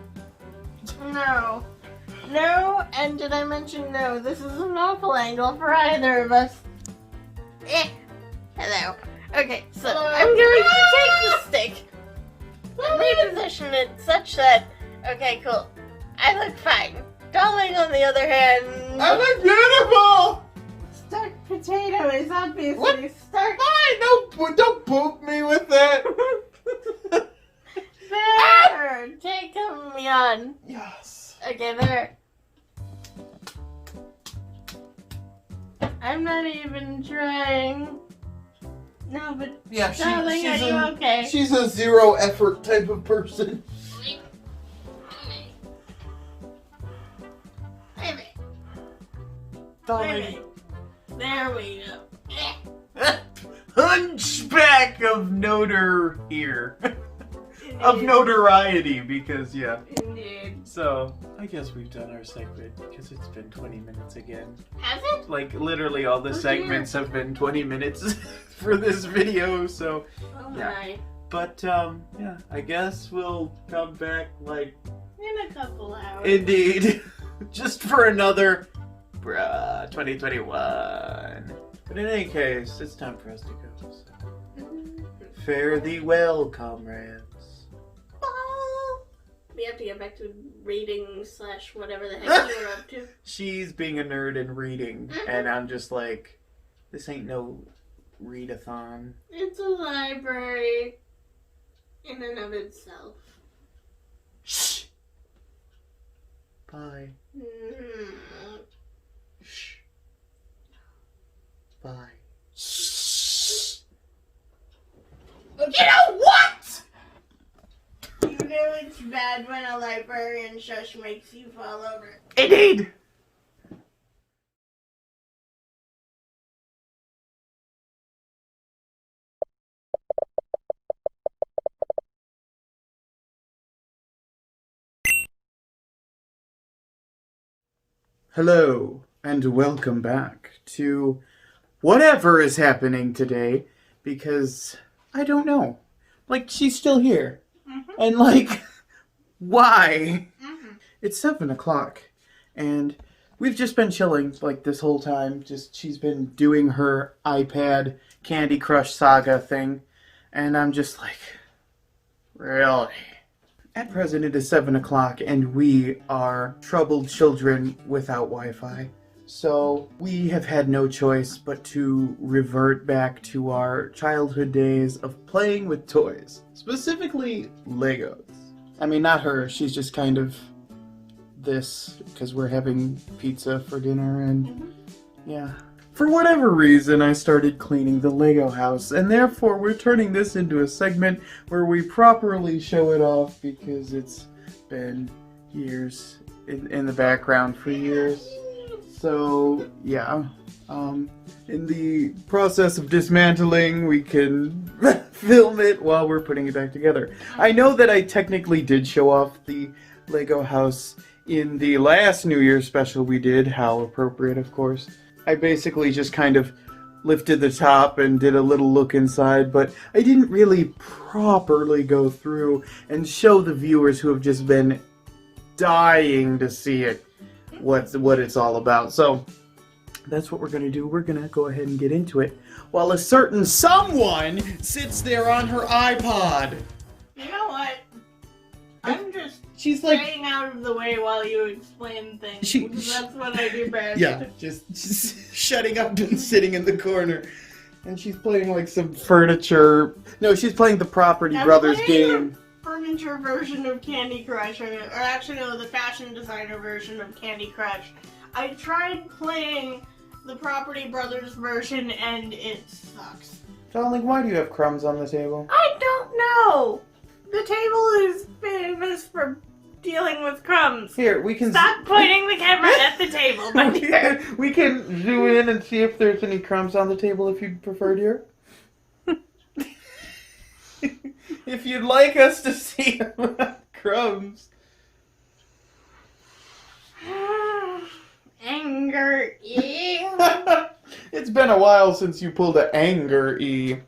Speaker 2: No. No, and did I mention no? This is an awful angle for either of us. Hello. Okay, so I'm going to take the stick and reposition it such that... Okay, cool. I look fine. Darling, on the other hand...
Speaker 3: I look beautiful!
Speaker 2: Stuck potato is obviously
Speaker 3: What?
Speaker 2: stuck.
Speaker 3: Why? Don't poop me with that!
Speaker 2: There! Take me on.
Speaker 3: Yes.
Speaker 2: Okay, there. I'm not even trying. No, but
Speaker 3: Yeah,
Speaker 2: darling, are you okay?
Speaker 3: She's a zero effort type of person.
Speaker 2: Baby.
Speaker 3: Darling.
Speaker 2: Baby. There we go.
Speaker 3: Hunchback of notor here. Of
Speaker 2: Indeed.
Speaker 3: notoriety, because, yeah.
Speaker 2: Indeed.
Speaker 3: So, I guess we've done our segment, because it's been 20 minutes again.
Speaker 2: Has it?
Speaker 3: Like, literally all the
Speaker 2: Oh, dear.
Speaker 3: segments have been 20 minutes for this video, so...
Speaker 2: Oh
Speaker 3: Yeah.
Speaker 2: my.
Speaker 3: But, yeah, I guess we'll come back, like,
Speaker 2: In a couple hours.
Speaker 3: indeed, just for another 2021. But in any case, it's time for us to go. So. Fare thee well, comrades.
Speaker 2: Bye. We have to get back to reading / whatever the heck you were up to.
Speaker 3: She's being a nerd and reading, and I'm just like, this ain't no readathon.
Speaker 2: It's a library in and of itself.
Speaker 3: Shh. Bye.
Speaker 2: Mm.
Speaker 3: Shh. Bye. Shh.
Speaker 2: You know what? You know it's bad when a librarian shush makes you fall over.
Speaker 3: Indeed. Hello, and welcome back to whatever is happening today, because I don't know. Like, she's still here.
Speaker 2: Mm-hmm.
Speaker 3: And, like, why?
Speaker 2: Mm-hmm.
Speaker 3: It's 7 o'clock, and we've just been chilling, like, this whole time. She's been doing her iPad Candy Crush Saga thing, and I'm just like, really? At present, it is 7 o'clock, and we are troubled children without Wi-Fi. So we have had no choice but to revert back to our childhood days of playing with toys. Specifically, Legos. I mean, not her. She's just kind of this, because we're having pizza for dinner, and yeah. For whatever reason, I started cleaning the Lego house, and therefore we're turning this into a segment where we properly show it off, because it's been years in the background for years. So, yeah. In the process of dismantling, we can film it while we're putting it back together. I know that I technically did show off the Lego house in the last New Year's special we did, how appropriate, of course. I basically just kind of lifted the top and did a little look inside, but I didn't really properly go through and show the viewers who have just been dying to see it what it's all about. So that's what we're going to do. We're going to go ahead and get into it while a certain someone sits there on her iPod.
Speaker 2: You know what? I'm just
Speaker 3: She's like,
Speaker 2: staying out of the way while you explain things. Because that's what I do best.
Speaker 3: yeah, just shutting up and sitting in the corner. And she's playing like some furniture. No, she's playing the Property Brothers game.
Speaker 2: Furniture version of Candy Crush, or actually no, the fashion designer version of Candy Crush. I tried playing the Property Brothers version and it sucks.
Speaker 3: Darling, why do you have crumbs on the table?
Speaker 2: I don't know! The table is famous for dealing with crumbs.
Speaker 3: Here, we can
Speaker 2: Stop pointing the camera at the table, my dear.
Speaker 3: we can zoom in and see if there's any crumbs on the table if you'd prefer, dear. If you'd like us to see crumbs.
Speaker 2: Anger,
Speaker 3: It's been a while since you pulled an anger E.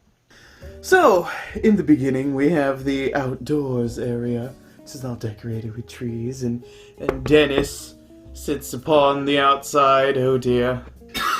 Speaker 3: So, in the beginning, we have the outdoors area. This is all decorated with trees, and Dennis sits upon the outside. Oh dear.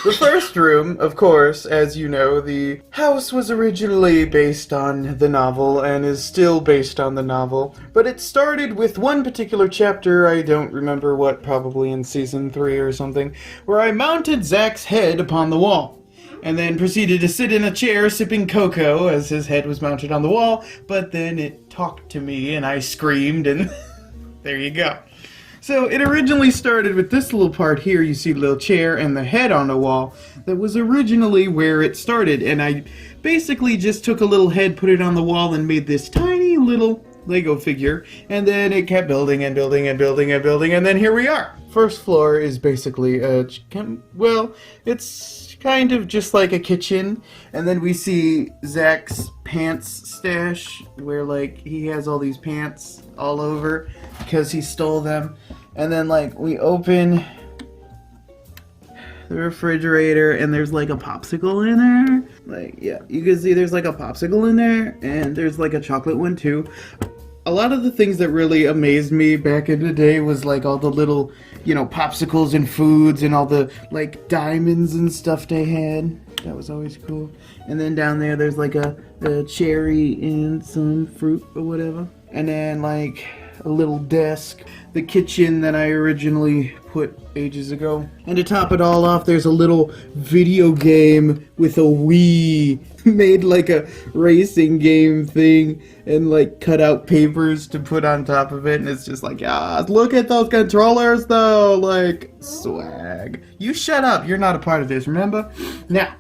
Speaker 3: The first room, of course, as you know, the house was originally based on the novel and is still based on the novel, but it started with one particular chapter, I don't remember what, probably in season 3 or something, where I mounted Zach's head upon the wall, and then proceeded to sit in a chair sipping cocoa as his head was mounted on the wall, but then it talked to me and I screamed, and there you go. So it originally started with this little part here. You see the little chair and the head on the wall. That was originally where it started. And I basically just took a little head, put it on the wall, and made this tiny little Lego figure. And then it kept building and building and building and building. And then here we are. First floor is basically it's kind of just like a kitchen. And then we see Zach's pants stash, where like he has all these pants all over because he stole them. And then like we open the refrigerator and there's like a popsicle in there. Like, yeah, you can see there's like a popsicle in there and there's like a chocolate one too. A lot of the things that really amazed me back in the day was like all the little, popsicles and foods and all the like diamonds and stuff they had. That was always cool. And then down there's like a cherry and some fruit or whatever. And then like a little desk, the kitchen that I originally put ages ago. And to top it all off, there's a little video game with a Wii made like a racing game thing and like cut out papers to put on top of it. And it's just like, ah, look at those controllers though, like swag. You shut up, you're not a part of this, remember? Now,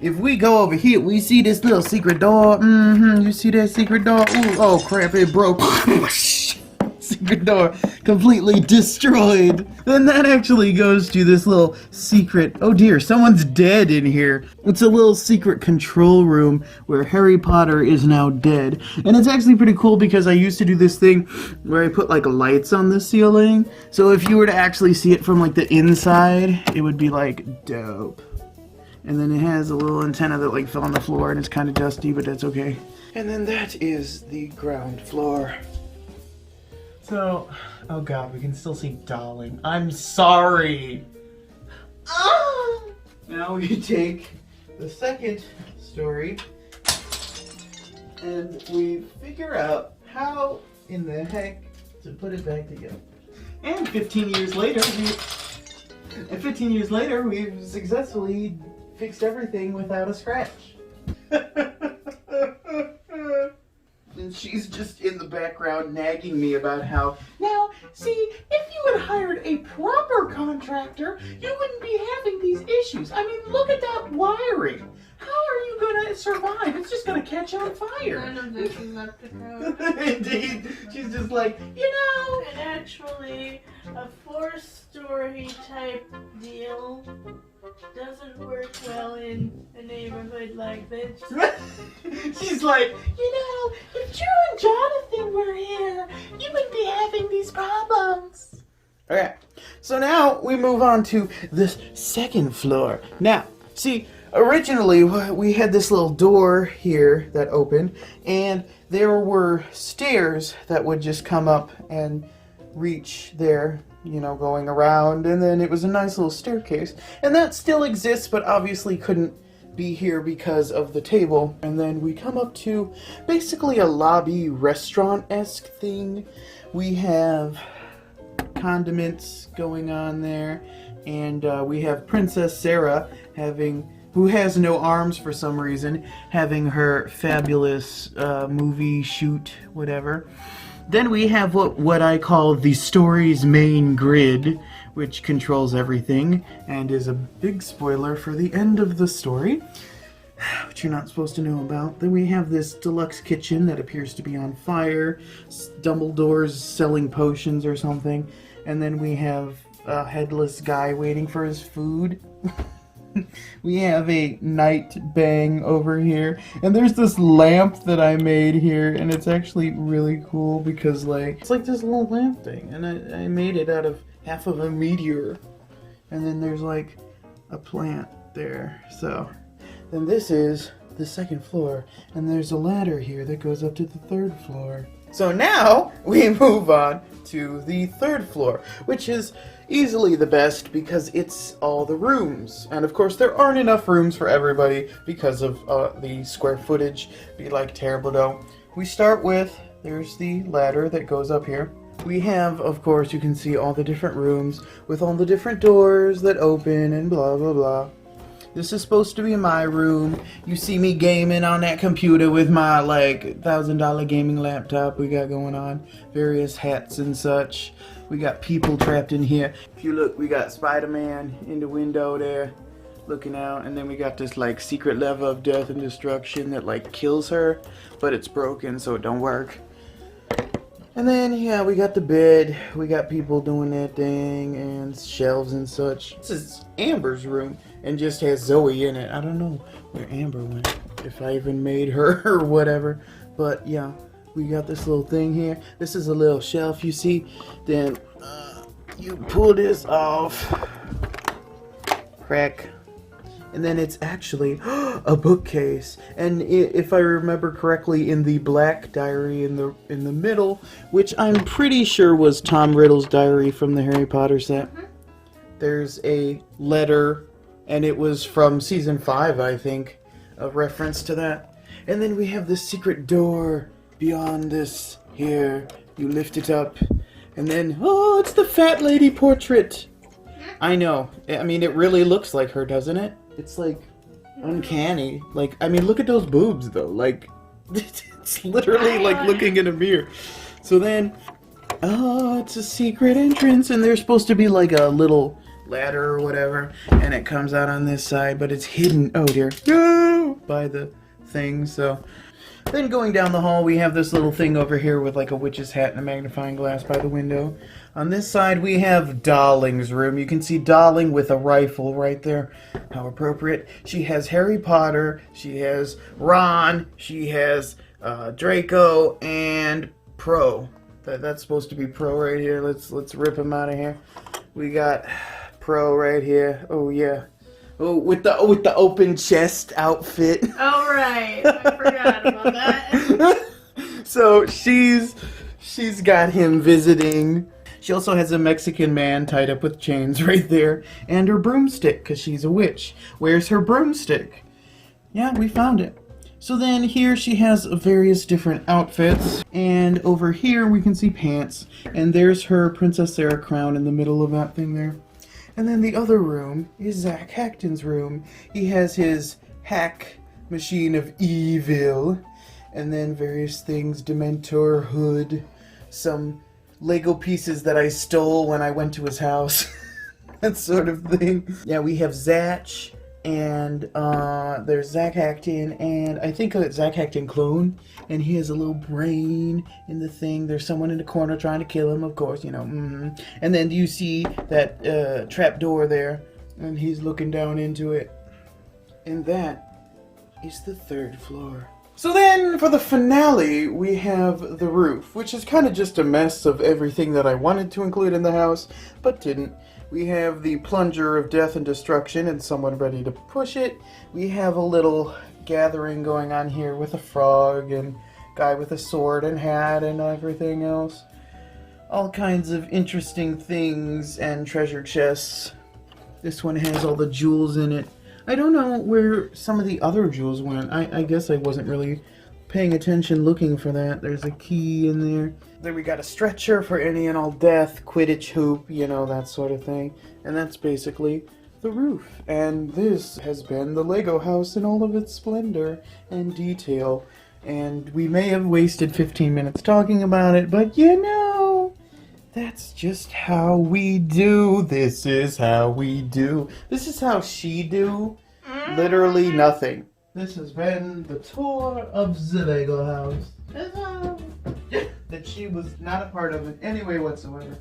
Speaker 3: if we go over here, we see this little secret door. You see that secret door? Ooh, oh crap, it broke. Secret door completely destroyed. Then that actually goes to this little secret, oh dear, someone's dead in here. It's a little secret control room where Harry Potter is now dead. And it's actually pretty cool because I used to do this thing where I put like lights on the ceiling. So if you were to actually see it from like the inside, it would be like dope. And then it has a little antenna that like fell on the floor and it's kind of dusty, but that's okay. And then that is the ground floor. So, oh god, we can still see Darling. I'm sorry. Now we take the second story and we figure out how in the heck to put it back together. And 15 years later, we've successfully fixed everything without a scratch. And she's just in the background nagging me about how, now, see, if you had hired a proper contractor, you wouldn't be having these issues. I mean, look at that wiring. How are you going to survive? It's just going to catch on fire.
Speaker 2: None of this is up to code.
Speaker 3: Indeed. She's just like, you know.
Speaker 2: And actually, a 4-story type deal doesn't work well in a neighborhood like this.
Speaker 3: She's like, you know, if Drew and Jonathan were here, you wouldn't be having these problems. Okay, so now we move on to this second floor. Now, see, originally we had this little door here that opened, and there were stairs that would just come up and reach there, you know, going around, and then it was a nice little staircase. And that still exists, but obviously couldn't be here because of the table. And then we come up to basically a lobby restaurant-esque thing. We have condiments going on there, and we have Princess Sarah who has no arms for some reason, having her fabulous movie shoot, whatever. Then we have what I call the story's main grid, which controls everything, and is a big spoiler for the end of the story, which you're not supposed to know about. Then we have this deluxe kitchen that appears to be on fire, Dumbledore's selling potions or something, and then we have a headless guy waiting for his food. We have a night bang over here, and there's this lamp that I made here, and it's actually really cool because like it's like this little lamp thing, and I made it out of half of a meteor, and then there's like a plant there. So then this is the second floor, and there's a ladder here that goes up to the third floor. So now we move on to the third floor, which is easily the best because it's all the rooms. And of course there aren't enough rooms for everybody because of the square footage. Be like terrible though. We start with, there's the ladder that goes up here. We have, of course, you can see all the different rooms with all the different doors that open and blah blah blah. This is supposed to be my room. You see me gaming on that computer with my like $1,000 gaming laptop we got going on. Various hats and such. We got people trapped in here. If you look, we got Spider-Man in the window there looking out. And then we got this like secret level of death and destruction that like kills her. But it's broken so it don't work. And then, yeah, we got the bed. We got people doing their thing and shelves and such. This is Amber's room and just has Zoe in it. I don't know where Amber went, if I even made her or whatever. But, yeah, we got this little thing here. This is a little shelf, you see. Then you pull this off. Crack. And then it's actually a bookcase. And if I remember correctly, in the black diary in the middle, which I'm pretty sure was Tom Riddle's diary from the Harry Potter set, there's a letter, and it was from season 5, I think, a reference to that. And then we have this secret door beyond this Here, you lift it up, and then, oh, it's the fat lady portrait. I know. I mean, it really looks like her, doesn't it? It's like uncanny. Like, I mean, look at those boobs, though. Like, it's literally like looking in a mirror. So then, oh, it's a secret entrance, and there's supposed to be like a little ladder or whatever, and it comes out on this side, but it's hidden. Oh dear, no, by the thing. So then going down the hall, we have this little thing over here with like a witch's hat and a magnifying glass by the window. On this side, we have Darling's room. You can see Darling with a rifle right there. How appropriate. She has Harry Potter, she has Ron, she has Draco, and Pro. That's supposed to be Pro right here. Let's rip him out of here. We got Pro right here. Oh yeah. Oh, with the open chest outfit.
Speaker 2: All right, I forgot about that.
Speaker 3: So she's got him visiting. She also has a Mexican man tied up with chains right there, and her broomstick because she's a witch. Where's her broomstick? Yeah, we found it. So then here she has various different outfits, and over here we can see pants, and there's her Princess Sarah crown in the middle of that thing there. And then the other room is Zach Hackton's room. He has his hack machine of evil, and then various things, Dementor, Hood, some Lego pieces that I stole when I went to his house, that sort of thing. Yeah, we have Zatch, and there's Zach Hackton, and I think a Zach Hackton clone, and he has a little brain in the thing. There's someone in the corner trying to kill him, of course, you know. And then you see that trap door there, and he's looking down into it. And that is the 3rd floor. So then, for the finale, we have the roof, which is kind of just a mess of everything that I wanted to include in the house, but didn't. We have the plunger of death and destruction and someone ready to push it. We have a little gathering going on here with a frog and guy with a sword and hat and everything else. All kinds of interesting things and treasure chests. This one has all the jewels in it. I don't know where some of the other jewels went. I guess I wasn't really paying attention looking for that. There's a key in there. Then we got a stretcher for any and all death, Quidditch hoop, you know, that sort of thing. And that's basically the roof. And this has been the Lego house in all of its splendor and detail. And we may have wasted 15 minutes talking about it, but you know, that's just how we do. This is how we do. This is how she do. Literally nothing. This has been the tour of the Lego house. That she was not a part of in any way whatsoever.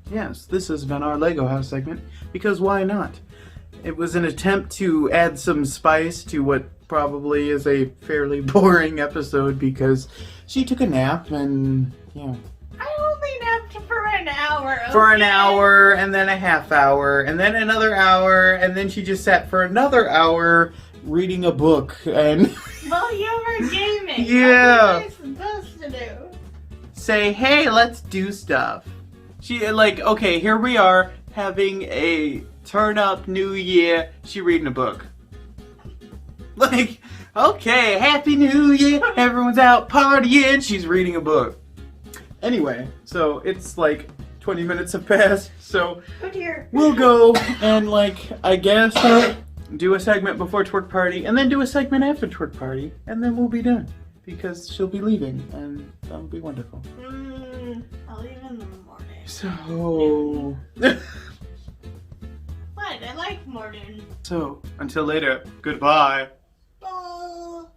Speaker 3: Yes, this has been our Lego house segment, because why not? It was an attempt to add some spice to what probably is a fairly boring episode, because she took a nap and, yeah.
Speaker 2: I only napped for an hour. Okay?
Speaker 3: For an hour, and then a half hour, and then another hour, and then she just sat for another hour reading a book, and...
Speaker 2: Well, you were gaming.
Speaker 3: Yeah.
Speaker 2: What was I supposed to do?
Speaker 3: Say, hey, let's do stuff. She, like, okay, here we are, having a turn-up new year, she reading a book. Like, okay, Happy New Year, everyone's out partying, she's reading a book. Anyway, so it's like 20 minutes have passed, so
Speaker 2: Oh dear.
Speaker 3: we'll go and, like, I guess, do a segment before twerk party, and then do a segment after twerk party, and then we'll be done. Because she'll be leaving, and that'll be wonderful.
Speaker 2: I'll leave in the morning.
Speaker 3: So...
Speaker 2: What? I like morning.
Speaker 3: So, until later, goodbye.
Speaker 2: Oh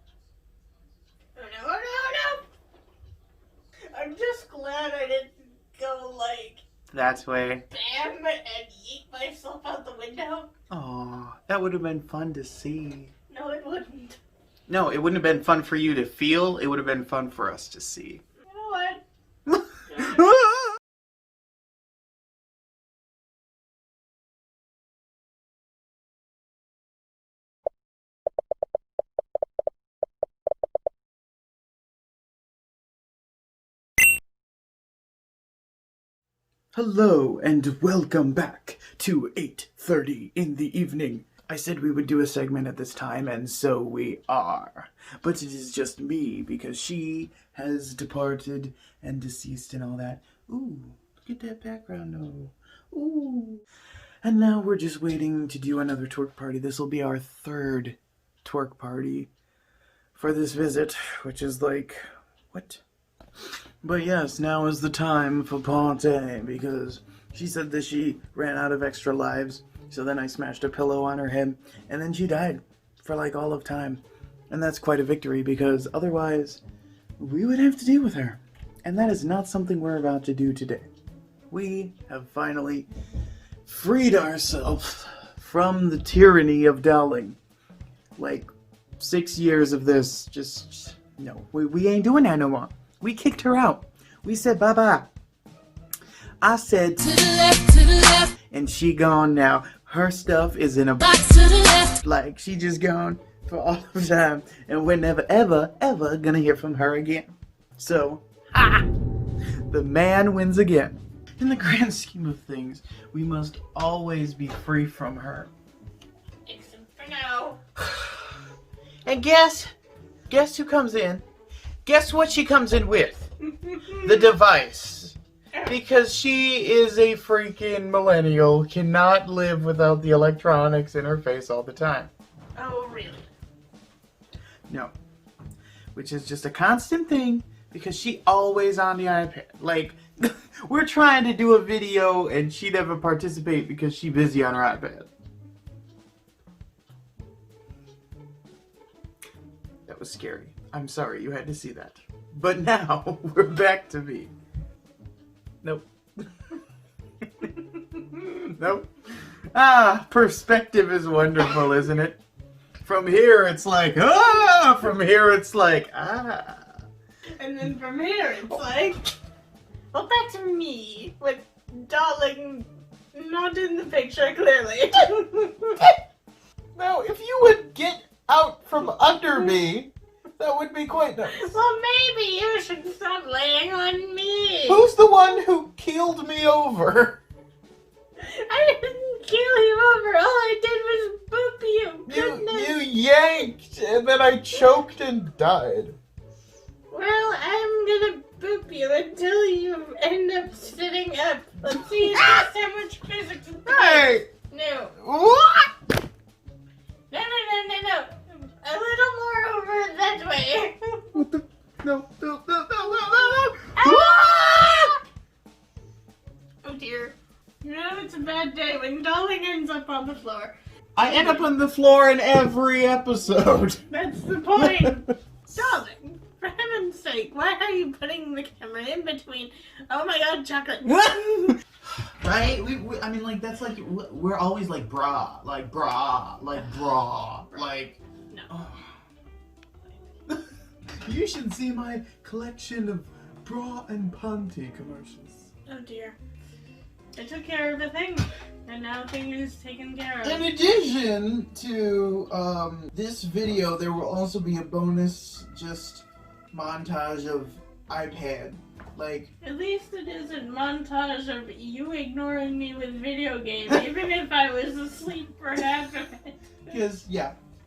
Speaker 2: no. I'm just glad I didn't go like
Speaker 3: That way.
Speaker 2: bam and yeet myself out the window.
Speaker 3: Aw, that would have been fun to see.
Speaker 2: No, it wouldn't.
Speaker 3: No, it wouldn't have been fun for you to feel, it would have been fun for us to see.
Speaker 2: You know what?
Speaker 3: Hello and welcome back to 8:30 in the evening. I said we would do a segment at this time, and so we are. But it is just me, because she has departed and deceased and all that. Ooh, look at that background, though. Ooh. And now we're just waiting to do another twerk party. This will be our third twerk party for this visit, which is like, what? But yes, now is the time for party, because she said that she ran out of extra lives. So then I smashed a pillow on her head, and then she died for like all of time. And that's quite a victory, because otherwise we would have to deal with her. And that is not something we're about to do today. We have finally freed ourselves from the tyranny of Dowling. Like 6 years of this, just no, we ain't doing that no more. We kicked her out. We said bye-bye. I said to the left, and she gone now. Her stuff is in a box to the left. Like, she just gone for all of time. And we're never, ever, ever gonna hear from her again. So, the man wins again. In the grand scheme of things, we must always be free from her.
Speaker 2: Except for now.
Speaker 3: And guess who comes in? Guess what she comes in with? The device. Because she is a freaking millennial, cannot live without the electronics in her face all the time.
Speaker 2: Oh, really?
Speaker 3: No. Which is just a constant thing, because she always on the iPad. Like, we're trying to do a video and she never participate because she busy on her iPad. That was scary. I'm sorry you had to see that. But now, we're back to me. Nope. Nope. Ah, perspective is wonderful, isn't it? From here, it's like, ah! From here, it's like, ah.
Speaker 2: And then from here, it's like, well, back to me, with Darling not in the picture, clearly.
Speaker 3: Now, if you would get out from under me, that would be quite nice.
Speaker 2: Well, maybe you should stop laying on me.
Speaker 3: Who's the one who keeled me over?
Speaker 2: I didn't kill you over. All I did was boop you. Goodness.
Speaker 3: You yanked, and then I choked and died.
Speaker 2: Well, I'm gonna boop you until you end up sitting up. Let's see if there's so much physics.
Speaker 3: Hey!
Speaker 2: No.
Speaker 3: What?
Speaker 2: No. A little more over that way.
Speaker 3: What the? No.
Speaker 2: Ah! Oh dear. You know it's a bad day when Darling ends up on the floor.
Speaker 3: I end up on the floor in every episode.
Speaker 2: That's the point. Darling, for heaven's sake, why are you putting the camera in between? Oh my god, chocolate.
Speaker 3: Right? I mean, like, that's like, we're always like, bra, like, bra, like, bra, like.
Speaker 2: No.
Speaker 3: Oh. You should see my collection of bra and panty commercials.
Speaker 2: Oh dear. I took care of a thing, and now thing is taken care of.
Speaker 3: In addition to this video, there will also be a bonus just montage of iPad. Like,
Speaker 2: at least it isn't montage of you ignoring me with video games, even if I was asleep for half of it.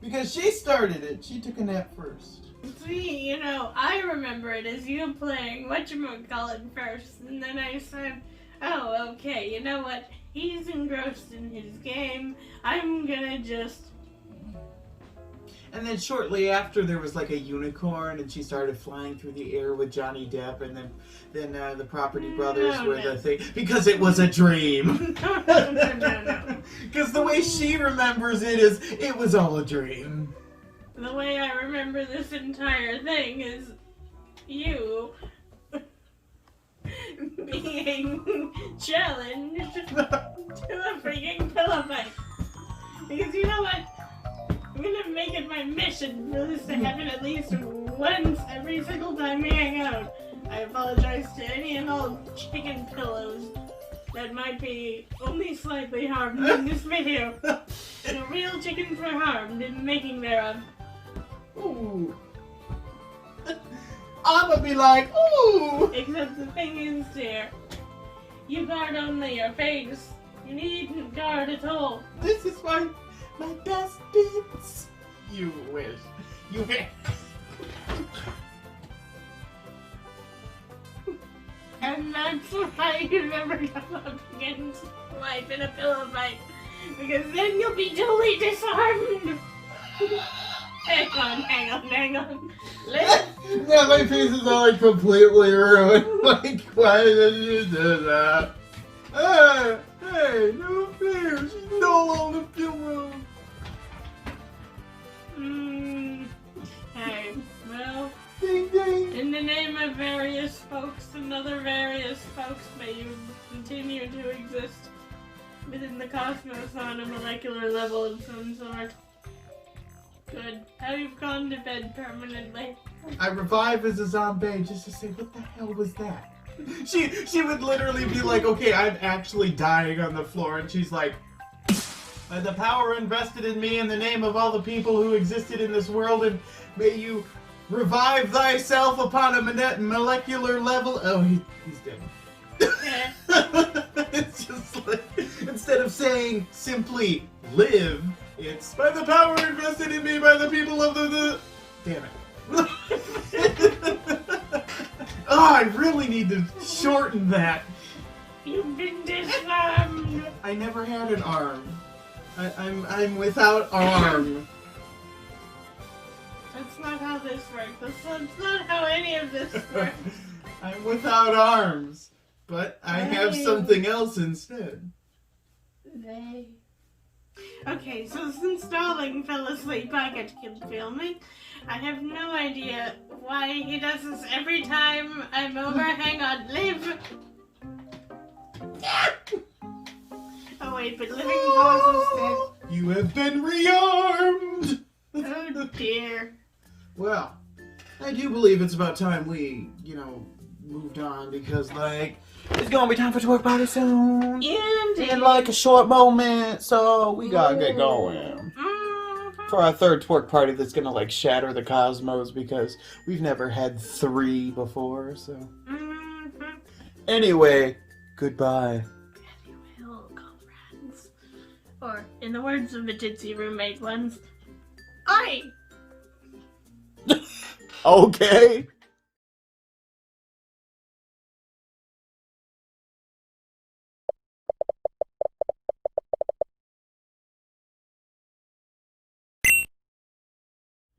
Speaker 3: Because she started it. She took a nap first.
Speaker 2: See, you know, I remember it as you playing whatchamacallit first, and then I said, oh, okay, you know what? He's engrossed in his game. I'm gonna just...
Speaker 3: And then shortly after, there was like a unicorn, and she started flying through the air with Johnny Depp, and then the Property Brothers were the thing, because it was a dream.
Speaker 2: No.
Speaker 3: Because the way she remembers it is, it was all a dream.
Speaker 2: The way I remember this entire thing is you being challenged to a freaking pillow fight. Because you know what? I'm gonna make it my mission for this to happen at least once every single time we hang out. I apologize to any and all chicken pillows that might be only slightly harmed in this video. The real chickens were harmed in the making thereof.
Speaker 3: Ooh. I'ma be like, ooh!
Speaker 2: Except the thing is, dear, you guard only your face. You needn't guard at all.
Speaker 3: This is why My best bits. You wish. You wish.
Speaker 2: And that's why you never come up against life in a pillow fight. Because then you'll be totally disarmed. Hang on.
Speaker 3: Yeah, my face is all like completely ruined. Like, why did you do that? Hey, no fear. She's no on the pillow.
Speaker 2: Hey, well,
Speaker 3: Ding ding.
Speaker 2: in the name of various folks and other various folks, may you continue to exist within the cosmos on a molecular level of some sort. Good. Have you gone to bed permanently?
Speaker 3: I revive as a zombie just to say, what the hell was that? She would literally be like, okay, I'm actually dying on the floor, and she's like, by the power invested in me in the name of all the people who existed in this world, and may you revive thyself upon a molecular level. Oh, he's dead. It's just like, instead of saying simply live, it's by the power invested in me by the people of the... Damn it. Oh, I really need to shorten that.
Speaker 2: You've been disarmed.
Speaker 3: I never had an arm. I'm without arm.
Speaker 2: That's not how this works. That's not how any of this works.
Speaker 3: I'm without arms, but I have something else instead.
Speaker 2: Okay, so since Darling fell asleep, I get to filming. I have no idea why he does this every time I'm over. Hang on, live. Oh wait, but living causes death.
Speaker 3: You have been rearmed!
Speaker 2: Oh dear.
Speaker 3: Well, I do believe it's about time we, moved on because, it's gonna be time for twerk party soon.
Speaker 2: Indeed.
Speaker 3: In a short moment, so we gotta get going. For our third twerk party that's gonna, shatter the cosmos because we've never had 3 before, so. Anyway, goodbye.
Speaker 2: Farewell, comrades. Or, in the words of the ditzy roommate ones, I.
Speaker 3: Okay.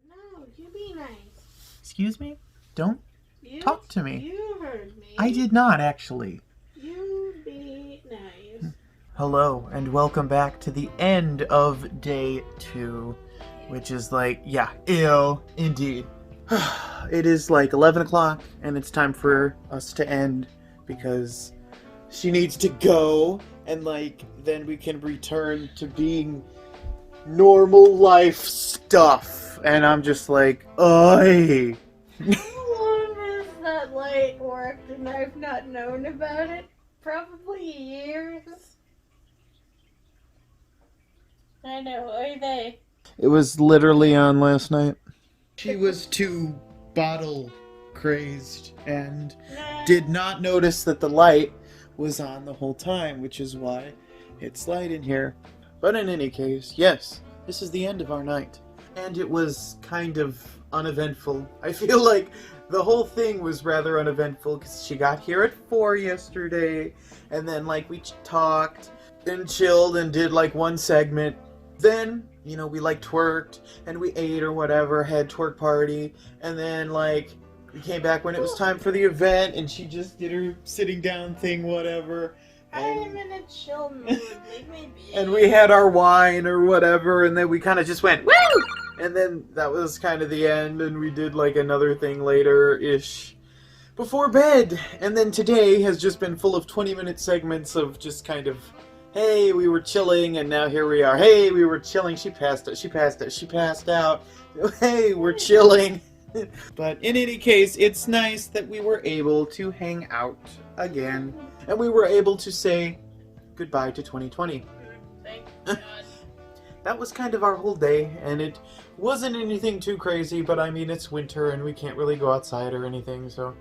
Speaker 2: No, you be nice.
Speaker 1: Excuse me? Don't talk to me.
Speaker 2: You heard me.
Speaker 1: I did not, actually.
Speaker 2: You be nice.
Speaker 1: Hello, and welcome back to the end of day 2, which is ill, indeed. It is 11 o'clock, and it's time for us to end, because she needs to go, and then we can return to being normal life stuff. And I'm just like, oi!
Speaker 2: How long has that light worked and I've not known about it? Probably years. I know, are they?
Speaker 1: It was literally on last night. She was too bottle crazed and did not notice that the light was on the whole time, which is why it's light in here. But in any case, yes, this is the end of our night. And it was kind of uneventful. I feel like the whole thing was rather uneventful because she got here at 4 yesterday, and then we talked and chilled and did one segment. Then, we twerked and we ate or whatever, had twerk party, and then we came back when it was time for the event, and she just did her sitting down thing, whatever.
Speaker 2: I'm in a chill mood, leave me be.
Speaker 1: And we had our wine or whatever, and then we kind of just went, woo! And then that was kind of the end, and we did another thing later-ish before bed. And then today has just been full of 20-minute segments of just kind of, hey, we were chilling, and now here we are. Hey, we were chilling, she passed out. Hey, we're chilling. But in any case, it's nice that we were able to hang out again. And we were able to say goodbye to 2020.
Speaker 2: Thank God.
Speaker 1: That was kind of our whole day, and it wasn't anything too crazy, but I mean, it's winter and we can't really go outside or anything, so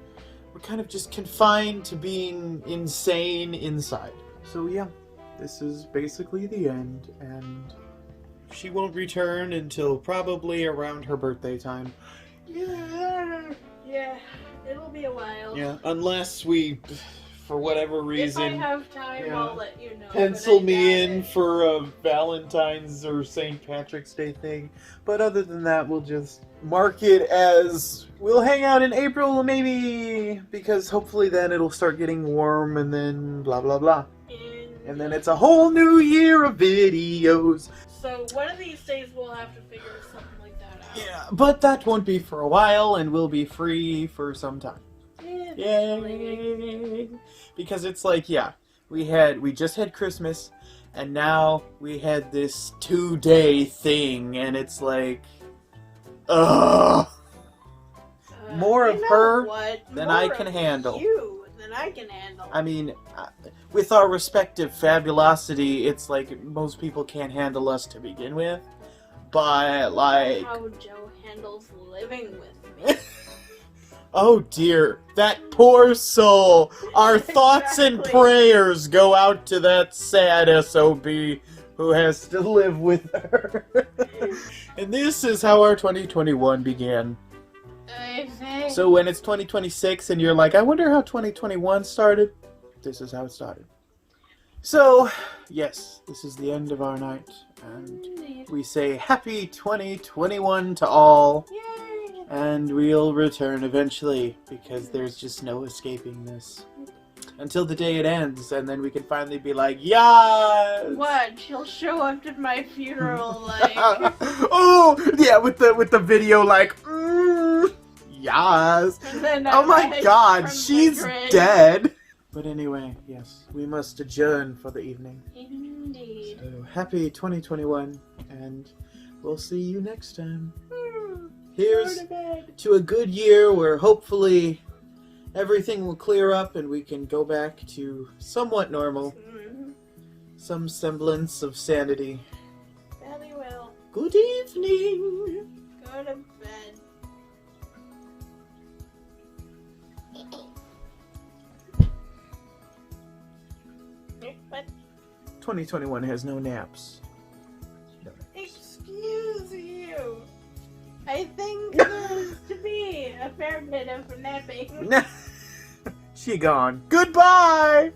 Speaker 1: we're kind of just confined to being insane inside. So yeah, this is basically the end, and
Speaker 3: she won't return until probably around her birthday time.
Speaker 2: Yeah, it'll be a while.
Speaker 3: Yeah, unless we, for whatever reason,
Speaker 2: If I have time,
Speaker 3: yeah,
Speaker 2: I'll let you know.
Speaker 3: pencil
Speaker 2: but I
Speaker 3: me
Speaker 2: doubt
Speaker 3: in
Speaker 2: it.
Speaker 3: for a Valentine's or St. Patrick's Day thing. But other than that, we'll just mark it as we'll hang out in April, maybe, because hopefully then it'll start getting warm, and then blah blah blah. And then it's a whole new year of videos.
Speaker 2: So one of these days we'll have to figure something like that out.
Speaker 3: Yeah, but that won't be for a while, and we'll be free for some time. Yay! Because it's like, yeah, we just had Christmas, and now we had this 2-day thing, and it's like, ugh. More
Speaker 2: You
Speaker 3: of
Speaker 2: know
Speaker 3: her
Speaker 2: what?
Speaker 3: than
Speaker 2: More
Speaker 3: I can
Speaker 2: of
Speaker 3: handle.
Speaker 2: You than I can handle.
Speaker 3: I mean, with our respective fabulosity, it's like most people can't handle us to begin with. But, like...
Speaker 2: How Joe handles living with me.
Speaker 3: Oh dear, that poor soul! Our thoughts and
Speaker 2: Exactly.
Speaker 3: prayers go out to that sad SOB who has to live with her. And this is how our 2021 began.
Speaker 2: I think.
Speaker 3: So when it's 2026 and you're like, I wonder how 2021 started, this is how it started. So, yes, this is the end of our night, and we say happy 2021 to all,
Speaker 2: Yay!
Speaker 3: and we'll return eventually, because there's just no escaping this. Until the day it ends, and then we can finally be like, yes!
Speaker 2: What? She'll show up to my funeral like.
Speaker 3: Oh, yeah, with the video like, yes!
Speaker 2: And then
Speaker 3: Oh
Speaker 2: I
Speaker 3: my
Speaker 2: rise
Speaker 3: god,
Speaker 2: from the
Speaker 3: she's
Speaker 2: grave.
Speaker 3: dead! But anyway, yes, we must adjourn for the evening.
Speaker 2: Indeed.
Speaker 3: So, happy 2021, and we'll see you next time.
Speaker 2: Go
Speaker 3: Here's
Speaker 2: to bed.
Speaker 3: to a good year where hopefully everything will clear up and we can go back to somewhat normal.
Speaker 2: Mhm.
Speaker 3: Some semblance of sanity.
Speaker 2: Very well.
Speaker 3: Good evening!
Speaker 2: Go to bed. What?
Speaker 3: 2021 has no naps.
Speaker 2: Excuse you. I think there's to be a fair bit of napping.
Speaker 3: She gone. Goodbye!